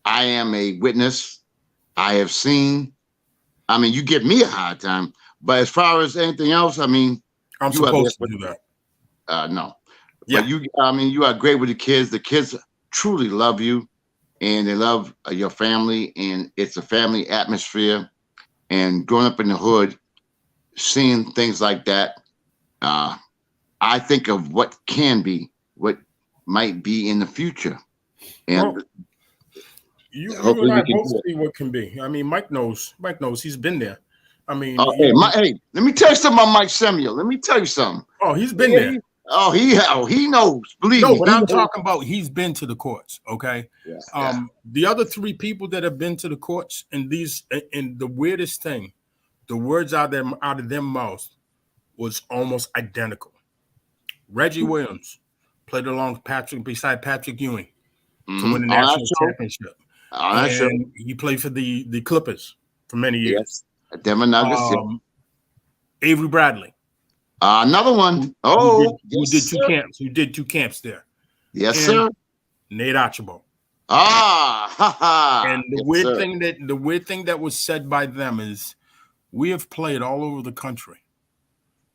I am a witness. I have seen, you give me a hard time, But as far as anything else, I mean, I'm supposed to do that. No. Yeah. But you are great with the kids. The kids truly love you, and they love your family, and it's a family atmosphere. And growing up in the hood, seeing things like that, I think of what can be, what might be in the future, and Well, you hopefully and I we can both do it. see what can be. I mean, Mike knows. Mike knows. He's been there. I mean, Hey, let me tell you something about Mike Samuel. Let me tell you something. oh, he's been there. He knows. Believe No, me. but I'm talking about he's been to the courts. Okay. Yes, The other 3 people that have been to the courts, and the weirdest thing, the words out of their mouths was almost identical. Reggie Williams played beside Patrick Ewing to win the national championship. And he played for the Clippers for many years. Yes, Denver Nuggets. Avery Bradley. Another one. Who did 2 camps there. Yes, sir. Nate Archibald. And the weird thing that was said by them is, we have played all over the country.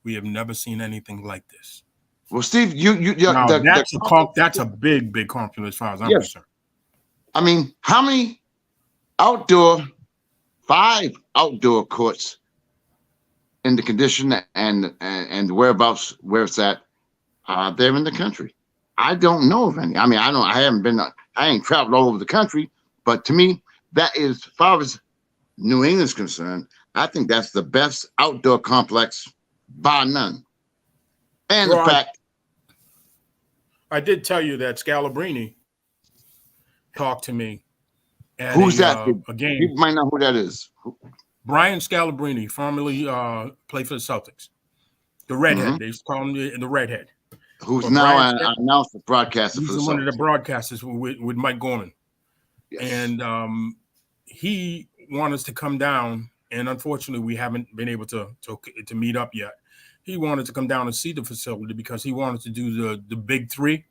We have never seen anything like this. Well, Steve, that's a big compliment as far as I'm concerned. I mean, how many 5 outdoor courts in the condition and whereabouts where it's at there in the country? I don't know of any. I mean, I ain't traveled all over the country, but to me, that is, as far as New England's concerned, I think that's the best outdoor complex, bar none. And the fact, I did tell you that Scalabrini talked to me. Who's that? Again, people might know who that is. Brian Scalabrini, formerly played for the Celtics. The redhead. They used to call him the redhead. Who's now announced the broadcaster for the Celtics. He's one of the broadcasters with Mike Gorman. Yes. And he wanted us to come down, and unfortunately we haven't been able to meet up yet. He wanted to come down and see the facility because he wanted to do the big 3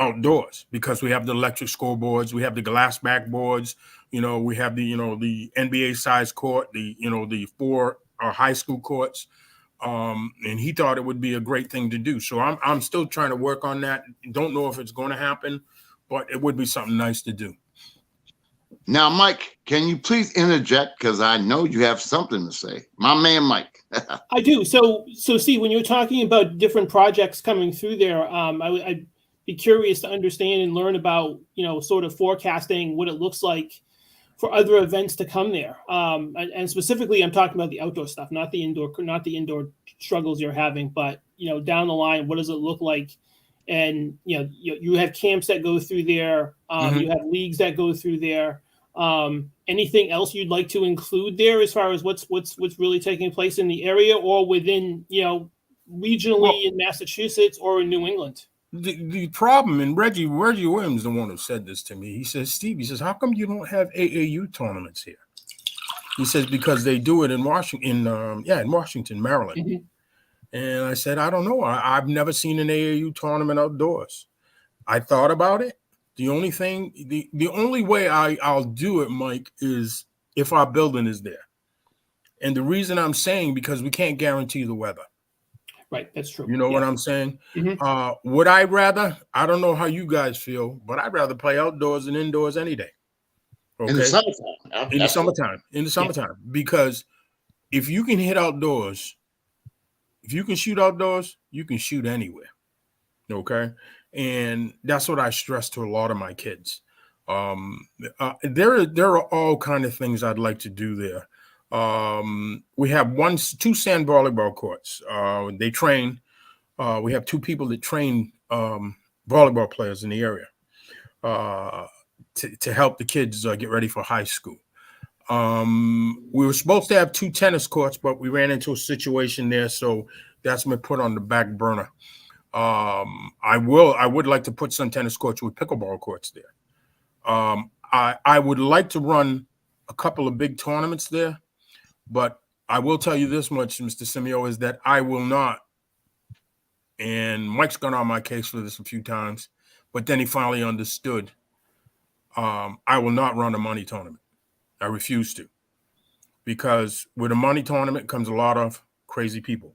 outdoors, because we have the electric scoreboards, we have the glass backboards, we have the NBA size court, the 4 high school courts, and he thought it would be a great thing to do. So I'm still trying to work on that. Don't know if it's going to happen, but it would be something nice to do. Now, Mike, can you please interject, because I know you have something to say, my man, Mike. I do. So Steve, when you're talking about different projects coming through there, I'd be curious to understand and learn about, sort of forecasting what it looks like for other events to come there. And specifically, I'm talking about the outdoor stuff, not the indoor struggles you're having, but, down the line, what does it look like? And, you have camps that go through there. You have leagues that go through there. Anything else you'd like to include there as far as what's really taking place in the area, or within, regionally in Massachusetts or in New England? The problem, and Reggie Williams, the one who said this to me, he says, Steve, how come you don't have AAU tournaments here? He says, because they do it in Washington, Maryland. Mm-hmm. And I said, I don't know. I've never seen an AAU tournament outdoors. I thought about it. The only way I'll do it, Mike, is if our building is there. And the reason I'm saying, because we can't guarantee the weather. Right, that's true. You know what I'm saying? Mm-hmm. Would I rather? I don't know how you guys feel, but I'd rather play outdoors than indoors any day. Okay? In the summertime. In the summertime. Because if you can hit outdoors, if you can shoot outdoors, you can shoot anywhere. Okay? And that's what I stress to a lot of my kids. There are all kind of things I'd like to do there. We have 2 sand volleyball courts. They train. We have 2 people that train volleyball players in the area to help the kids get ready for high school. We were supposed to have 2 tennis courts, but we ran into a situation there, so that's been put on the back burner. I would like to put some tennis courts with pickleball courts there. I would like to run a couple of big tournaments there. But I will tell you this much, Mr. Simeo, is that I will not, and Mike's gone on my case for this a few times, but then he finally understood, I will not run a money tournament. I refuse to. because with a money tournament comes a lot of crazy people.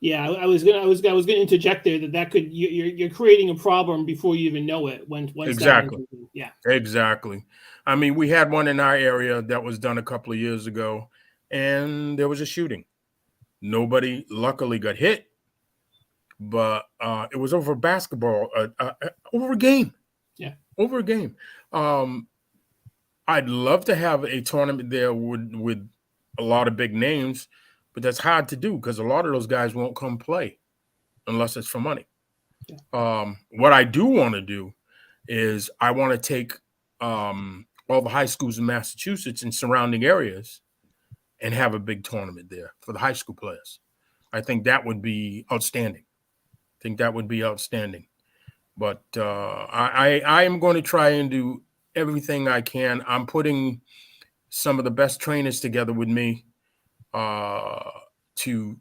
Yeah, I was gonna interject there that could you're creating a problem before you even know it. Once Exactly. Yeah, exactly. I mean, we had one in our area that was done a couple of years ago, and there was a shooting. Nobody luckily got hit, but it was over basketball, over a game. Yeah, over a game. I'd love to have a tournament there with a lot of big names, but that's hard to do because a lot of those guys won't come play unless it's for money. Yeah. What I do want to do is I want to take all the high schools in Massachusetts and surrounding areas and have a big tournament there for the high school players. I think that would be outstanding. But I am going to try and do everything I can. I'm putting some of the best trainers together with me to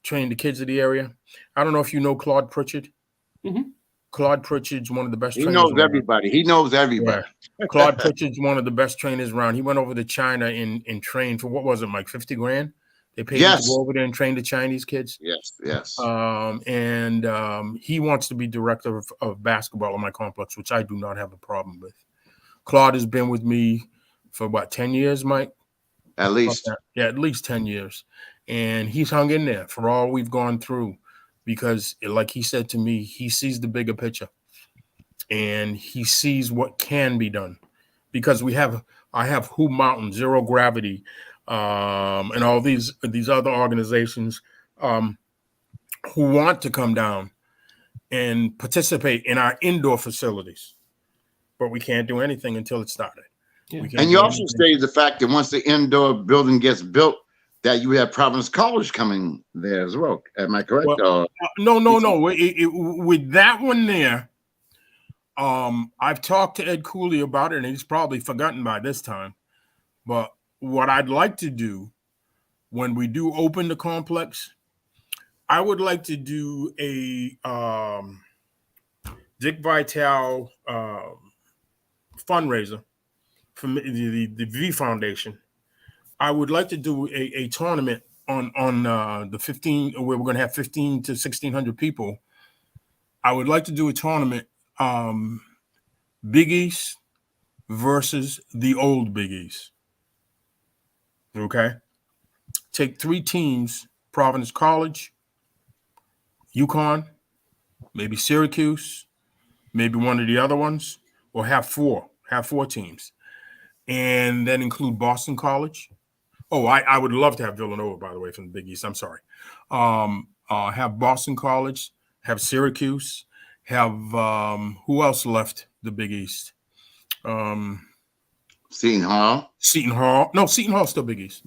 train the kids of the area. I don't know if you know Claude Pritchard. Mm-hmm. Claude Pritchard's one of the best he trainers. Knows everybody. He knows everybody. Yeah. Claude Pritchard's one of the best trainers around. He went over to China and trained for, what was it, Mike, 50 grand? They paid him to go over there and train the Chinese kids. Yes. And he wants to be director of basketball in my complex, which I do not have a problem with. Claude has been with me for about 10 years, Mike. At least. Yeah, at least 10 years. And he's hung in there for all we've gone through because, like he said to me, he sees the bigger picture and he sees what can be done. Because I have Hoop Mountain, Zero Gravity, and all these other organizations who want to come down and participate in our indoor facilities, but we can't do anything until it's started. Yeah. And you also stated the fact that once the indoor building gets built, that you have Providence College coming there as well. Am I correct? Well, no. With that one there, I've talked to Ed Cooley about it, and he's probably forgotten by this time. But what I'd like to do when we do open the complex, I would like to do a Dick Vitale fundraiser from the V Foundation. I would like to do a tournament on the 15, where we're going to have 15 to 1,600 people. I would like to do a tournament, Big East versus the old Big East. Okay. Take 3 teams, Providence College, UConn, maybe Syracuse, maybe one of the other ones, or have 4 teams. And then include Boston College. Oh, I would love to have Villanova, by the way, from the Big East. I'm sorry. Have Boston College, have Syracuse, have who else left the Big East? Seton Hall. No, Seton Hall's still Big East.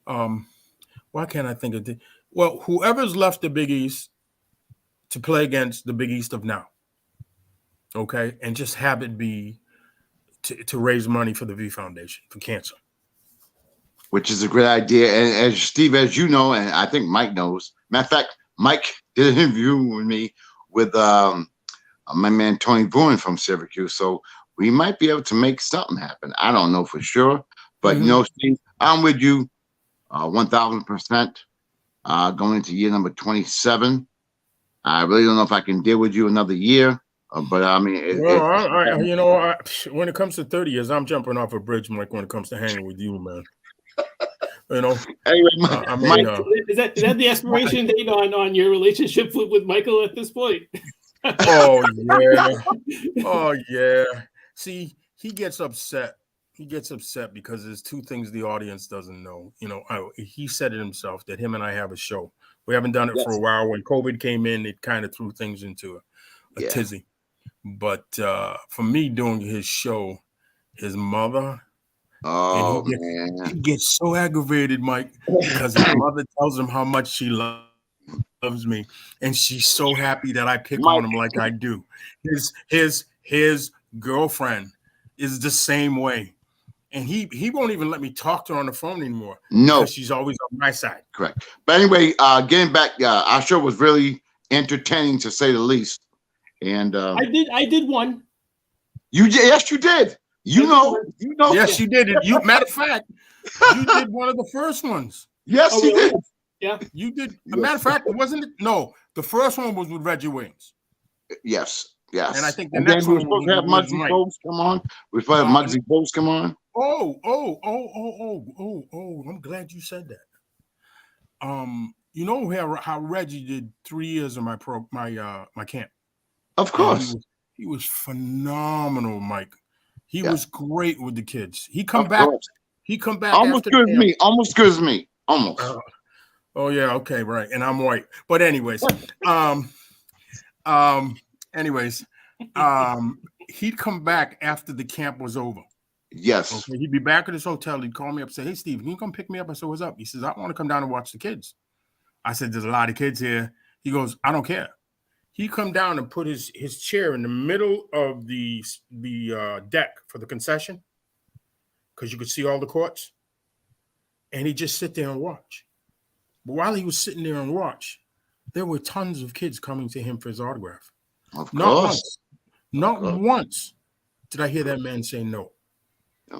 Why can't I think of it? Well, whoever's left the Big East to play against the Big East of now. Okay, and just have it be to raise money for the V Foundation for cancer. Which is a great idea. And as Steve, as you know, and I think Mike knows, matter of fact, Mike did an interview with me with my man Tony Boone from Syracuse. So we might be able to make something happen. I don't know for sure. But, you know, Steve, I'm with you 1,000% going into year number 27. I really don't know if I can deal with you another year. But I mean, when it comes to 30 years, I'm jumping off a bridge, Mike, when it comes to hanging with you, man. You know. Anyway, Mike, is that the expiration date on your relationship with Michael at this point? Oh yeah. See, he gets upset. Because there's 2 things the audience doesn't know. You know, he said it himself that him and I have a show. We haven't done it for a while. When COVID came in, it kind of threw things into a tizzy. But for me doing his show, his mother. Oh, man. He gets so aggravated, Mike, because his mother tells him how much she loves me. And she's so happy that I pick on him like I do. His girlfriend is the same way. And he won't even let me talk to her on the phone anymore. No. Because she's always on my side. Correct. But anyway, getting back, our show was really entertaining, to say the least. And I did one. Yes, you did. You know. Yes, you did it. Matter of fact, you did one of the first ones. Yes, Oh, he really? did. Yeah. You did. A matter of fact, wasn't it? No, the first one was with Reggie Williams. Yes. And I think the And next then we one were supposed to have was Muggsy Mike. Bogues come on. We supposed to have Muggsy Bogues come on. Oh! I'm glad you said that. You know how Reggie did 3 years of my camp. Of course, he was phenomenal, Mike. He was great with the kids. He come of back. course. He come back Almost after good the as camp. me. Almost good as me. Almost. Oh yeah, okay, right. And I'm white. But anyways, he'd come back after the camp was over. Yes. Okay, he'd be back at his hotel. He'd call me up and say, "Hey, Steve, can you come pick me up?" I said, "What's up?" He says, "I want to come down and watch the kids." I said, "There's a lot of kids here." He goes, "I don't care." He come down and put his chair in the middle of the deck for the concession because you could see all the courts. And he just sit there and watch. But while he was sitting there and watch, there were tons of kids coming to him for his autograph. Of Not course. once did I hear that man say no.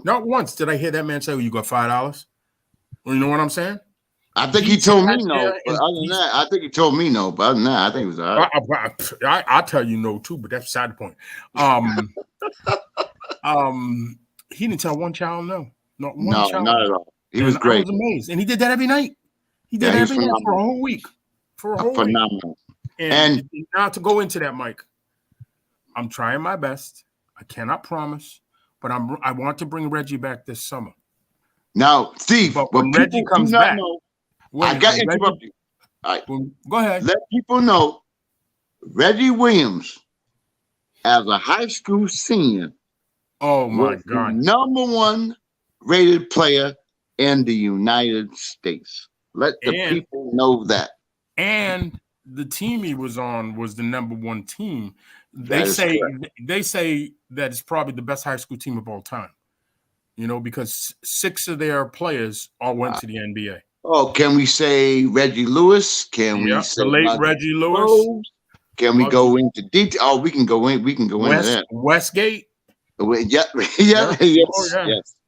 Not once did I hear that man say, "Well, you got $5?" Well, you know what I'm saying? I think he told me no. But other than that, I think he told me no. But other than that, I think it was all right. I'll tell you no too, but that's beside the point. He didn't tell one child no. Not one child. Not at all. He was great. I was amazed. And he did that every night. He did that every night for a whole week. Phenomenal. And not to go into that, Mike, I'm trying my best. I cannot promise, but I want to bring Reggie back this summer. Now, Steve, when Reggie comes back, I got to interrupt you. All right. Go ahead. Let people know Reggie Williams, as a high school senior, oh my was God, the #1 rated player in the United States. Let the people know that. And the team he was on was the #1 team. They say that it's probably the best high school team of all time. You know, because 6 of their players all went to the NBA. Oh, can we say Reggie Lewis? Can we say the late Reggie Lewis? Can we go into detail? Oh, we can go into that. Westgate.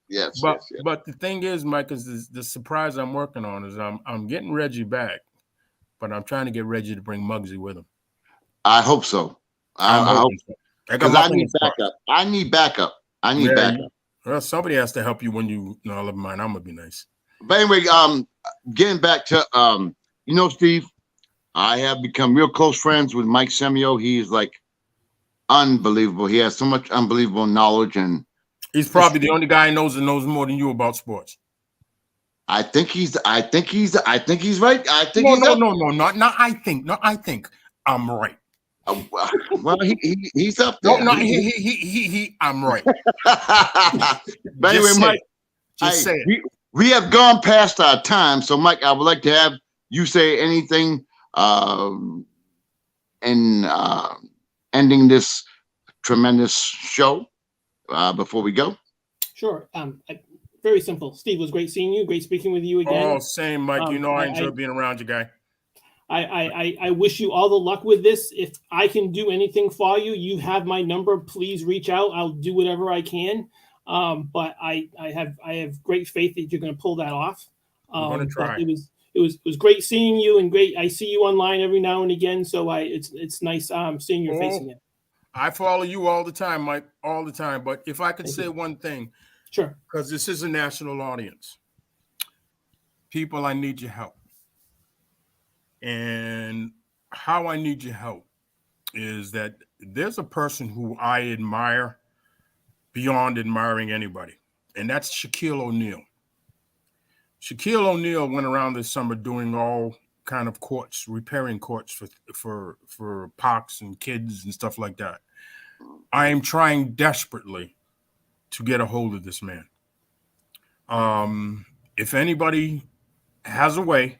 Yes. But the thing is, Mike, is the surprise I'm working on is I'm getting Reggie back, but I'm trying to get Reggie to bring Muggsy with him. I hope so. I hope so. Because I need backup. I need backup. Well, somebody has to help you when you know. Never mind. I'm gonna be nice. But anyway, getting back to Steve, I have become real close friends with Mike Semio. He's like unbelievable. He has so much unbelievable knowledge, and he's probably the only guy I knows that knows more than you about sports. I think he's right. I think he's no, I think I'm right. Well, he's up there. I'm right. But anyway, Mike, say it. We have gone past our time, so Mike, I would like to have you say anything in ending this tremendous show before we go. Sure. Very simple. Steve, it was great seeing you. Great speaking with you again. Oh, same, Mike. I enjoy being around you, guy. I wish you all the luck with this. If I can do anything for you, you have my number. Please reach out. I'll do whatever I can. But I have great faith that you're going to pull that off. I'm going to try. It was great seeing you, and great. I see you online every now and again, so it's nice seeing your face again. I follow you all the time, Mike, all the time. But if I could say one thing, sure, because this is a national audience, people, I need your help. And how I need your help is that there's a person who I admire beyond admiring anybody, and that's Shaquille O'Neal. Shaquille O'Neal went around this summer doing all kind of courts, repairing courts for parks and kids and stuff like that. I am trying desperately to get a hold of this man. If anybody has a way,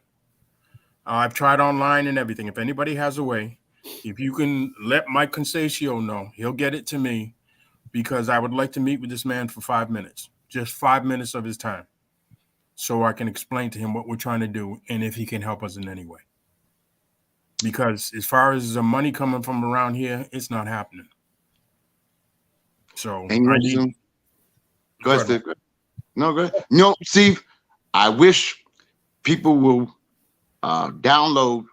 I've tried online and everything. If anybody has a way, if you can let Mike Concesio know, he'll get it to me, because I would like to meet with this man for 5 minutes, just 5 minutes of his time, so I can explain to him what we're trying to do and if he can help us in any way. Because as far as the money coming from around here, it's not happening. So Go ahead, Steve. No, go ahead. No, Steve, I wish people will download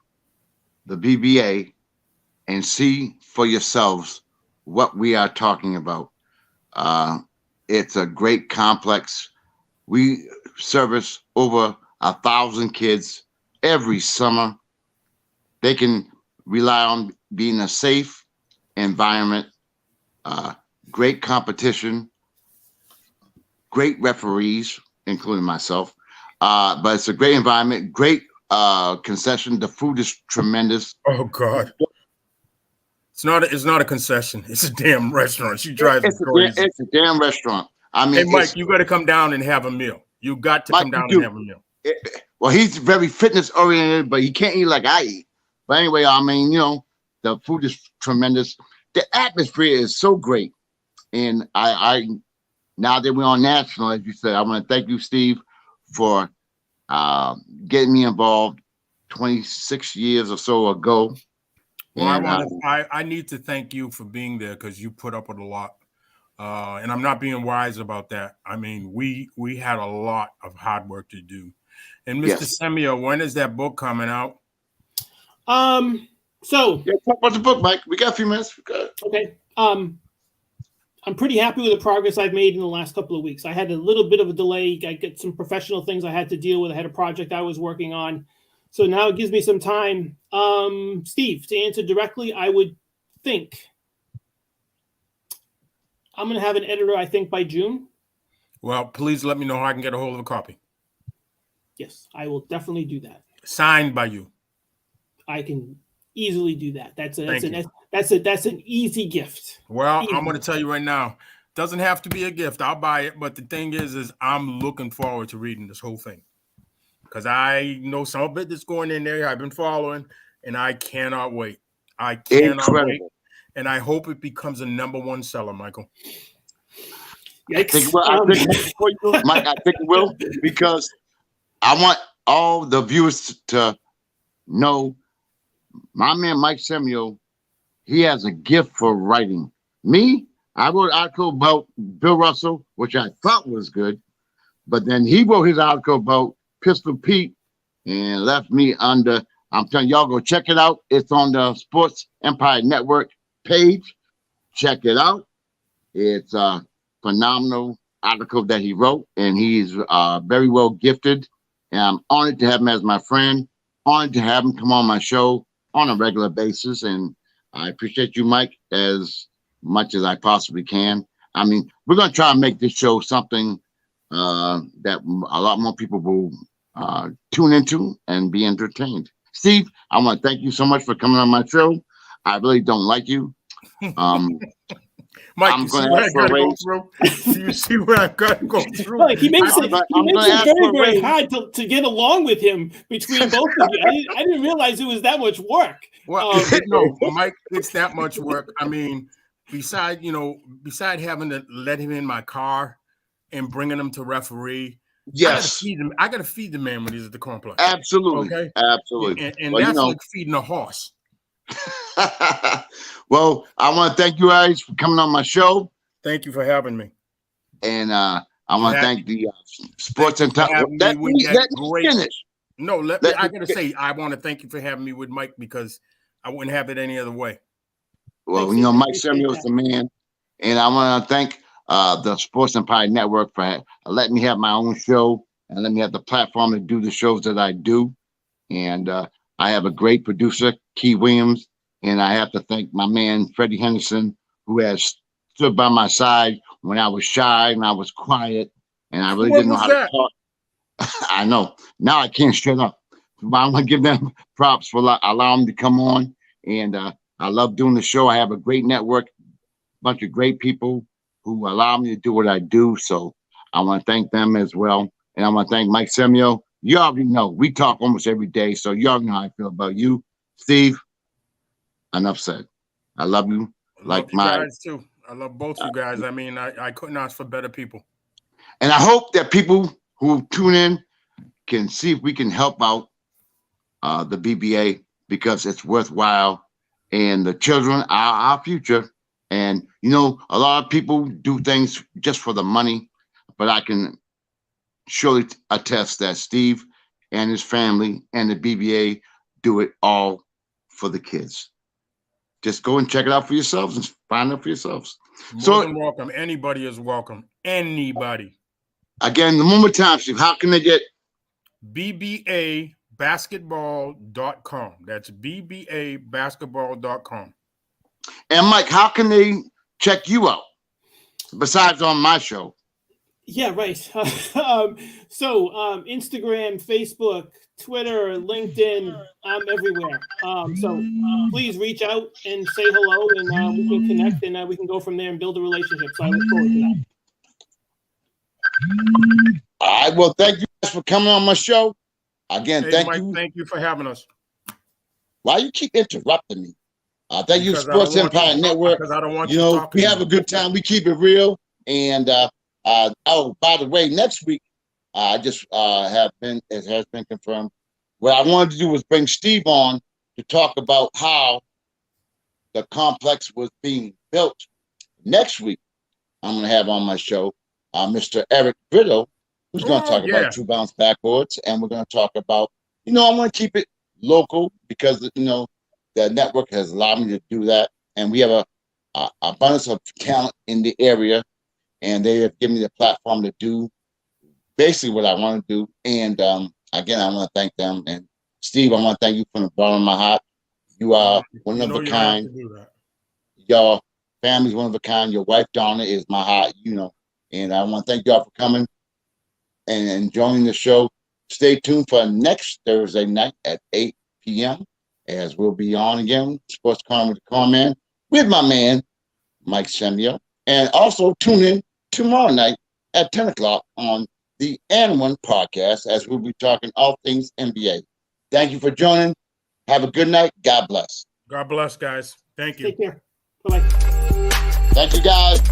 the BBA and see for yourselves what we are talking about. It's a great complex. We service over 1,000 kids every summer. They can rely on being a safe environment, great competition, great referees, including myself. But it's a great environment, great concession. The food is tremendous. Oh God. It's not a concession. It's a damn restaurant. She drives me crazy. It's a damn restaurant. I mean, hey, Mike, you got to come down and have a meal. You got to come down and have a meal. Well, he's very fitness oriented, but he can't eat like I eat. But anyway, I mean, the food is tremendous. The atmosphere is so great. And I now that we're on national, as you said, I want to thank you, Steve, for getting me involved 26 years or so ago. Well, I need to thank you for being there because you put up with a lot. And I'm not being wise about that. I mean, we had a lot of hard work to do. And Mr. Semio, when is that book coming out? So talk about the book, Mike. We got a few minutes. Okay. I'm pretty happy with the progress I've made in the last couple of weeks. I had a little bit of a delay. I got some professional things I had to deal with. I had a project I was working on. So now it gives me some time. Steve, to answer directly, I would think I'm going to have an editor, I think, by June. Well, please let me know how I can get a hold of a copy. Yes, I will definitely do that. Signed by you. I can easily do that. That's an easy gift. Well, I'm going to tell you right now, doesn't have to be a gift. I'll buy it. But the thing is I'm looking forward to reading this whole thing because I know some of it that's going in there. I've been following, and I cannot wait. I cannot wait. And I hope it becomes a #1 seller, Michael. I think it will, because I want all the viewers to know my man Mike Semio, he has a gift for writing. Me, I wrote an article about Bill Russell, which I thought was good, but then he wrote his article about Pistol Pete and left me under. I'm telling y'all, go check it out. It's on the Sports Empire Network page. Check it out. It's a phenomenal article that he wrote, and he's very well gifted. And I'm honored to have him as my friend, honored to have him come on my show on a regular basis. And I appreciate you, Mike, as much as I possibly can. I mean, we're going to try and make this show something that a lot more people will tune into and be entertained. Steve, I want to thank you so much for coming on my show. I really don't like you. Mike, you see what I got to go through? You see what I've got to go through? Like he makes it very, very hard to get along with him between both of you. I didn't realize it was that much work. Well, no, Mike, it's that much work. I mean, besides having to let him in my car and bringing him to referee, yes, I got to feed the man when he's at the complex. Absolutely, okay, absolutely, and that's like feeding a horse. Well, I want to thank you guys for coming on my show. Thank you for having me. And I want to thank the Sports and Talk. Let me finish. No, I got to say, I want to thank you for having me with Mike because I wouldn't have it any other way. Well, Mike Semio is the man. And I want to thank the Sports Empire Network for letting me have my own show and let me have the platform to do the shows that I do. And I have a great producer, Key Williams, and I have to thank my man, Freddie Henderson, who has stood by my side when I was shy and I was quiet and I really didn't know how to talk. I know. Now I can't shut up. But I want to give them props for allowing me to come on. And I love doing the show. I have a great network, a bunch of great people who allow me to do what I do. So I want to thank them as well. And I want to thank Mike Semio. You already know we talk almost every day, so you already know how I feel about you, Steve. Enough said. I love you. Like my guys too. I love both you guys. I mean, I couldn't ask for better people. And I hope that people who tune in can see if we can help out the BBA because it's worthwhile. And the children are our future. And a lot of people do things just for the money, but I can surely attest that Steve and his family and the BBA do it all for the kids. Just go and check it out for yourselves and find out for yourselves. More than welcome. Anybody is welcome. Anybody. Again, one more time, Steve, how can they get BBAbasketball.com. That's BBAbasketball.com. And Mike, how can they check you out besides on my show? Yeah, right. Instagram, Facebook, Twitter, LinkedIn, I'm everywhere. So please reach out and say hello, and we can connect, and we can go from there and build a relationship. So I look forward to that. All right. Well, thank you guys for coming on my show. Again, hey, thank Mike, you. Thank you for having us. Why you keep interrupting me? Thank you, Because Sports Empire Network. Because I don't want you you to know, talk we have a good time. We keep it real. And oh, by the way, next week I just it has been confirmed. What I wanted to do was bring Steve on to talk about how the complex was being built. Next week, I'm going to have on my show Mr. Eric Brito, who's going to talk about True Bounce backboards, and we're going to talk about, I want to keep it local because the network has allowed me to do that, and we have a abundance of talent in the area, and they have given me the platform to do basically what I want to do. And again, I want to thank them. And Steve, I want to thank you from the bottom of my heart. You are one of a kind. Your family's one of a kind. Your wife Donna is my heart, And I want to thank y'all for coming and joining the show. Stay tuned for next Thursday night at 8 p.m. as we'll be on again, Sports Corner with Conn Man, with my man, Mike Semio. And also tune in tomorrow night at 10 o'clock on the N1 podcast as we'll be talking all things NBA. Thank you for joining. Have a good night. God bless. God bless, guys. Thank you. Take care. Bye-bye. Thank you, guys.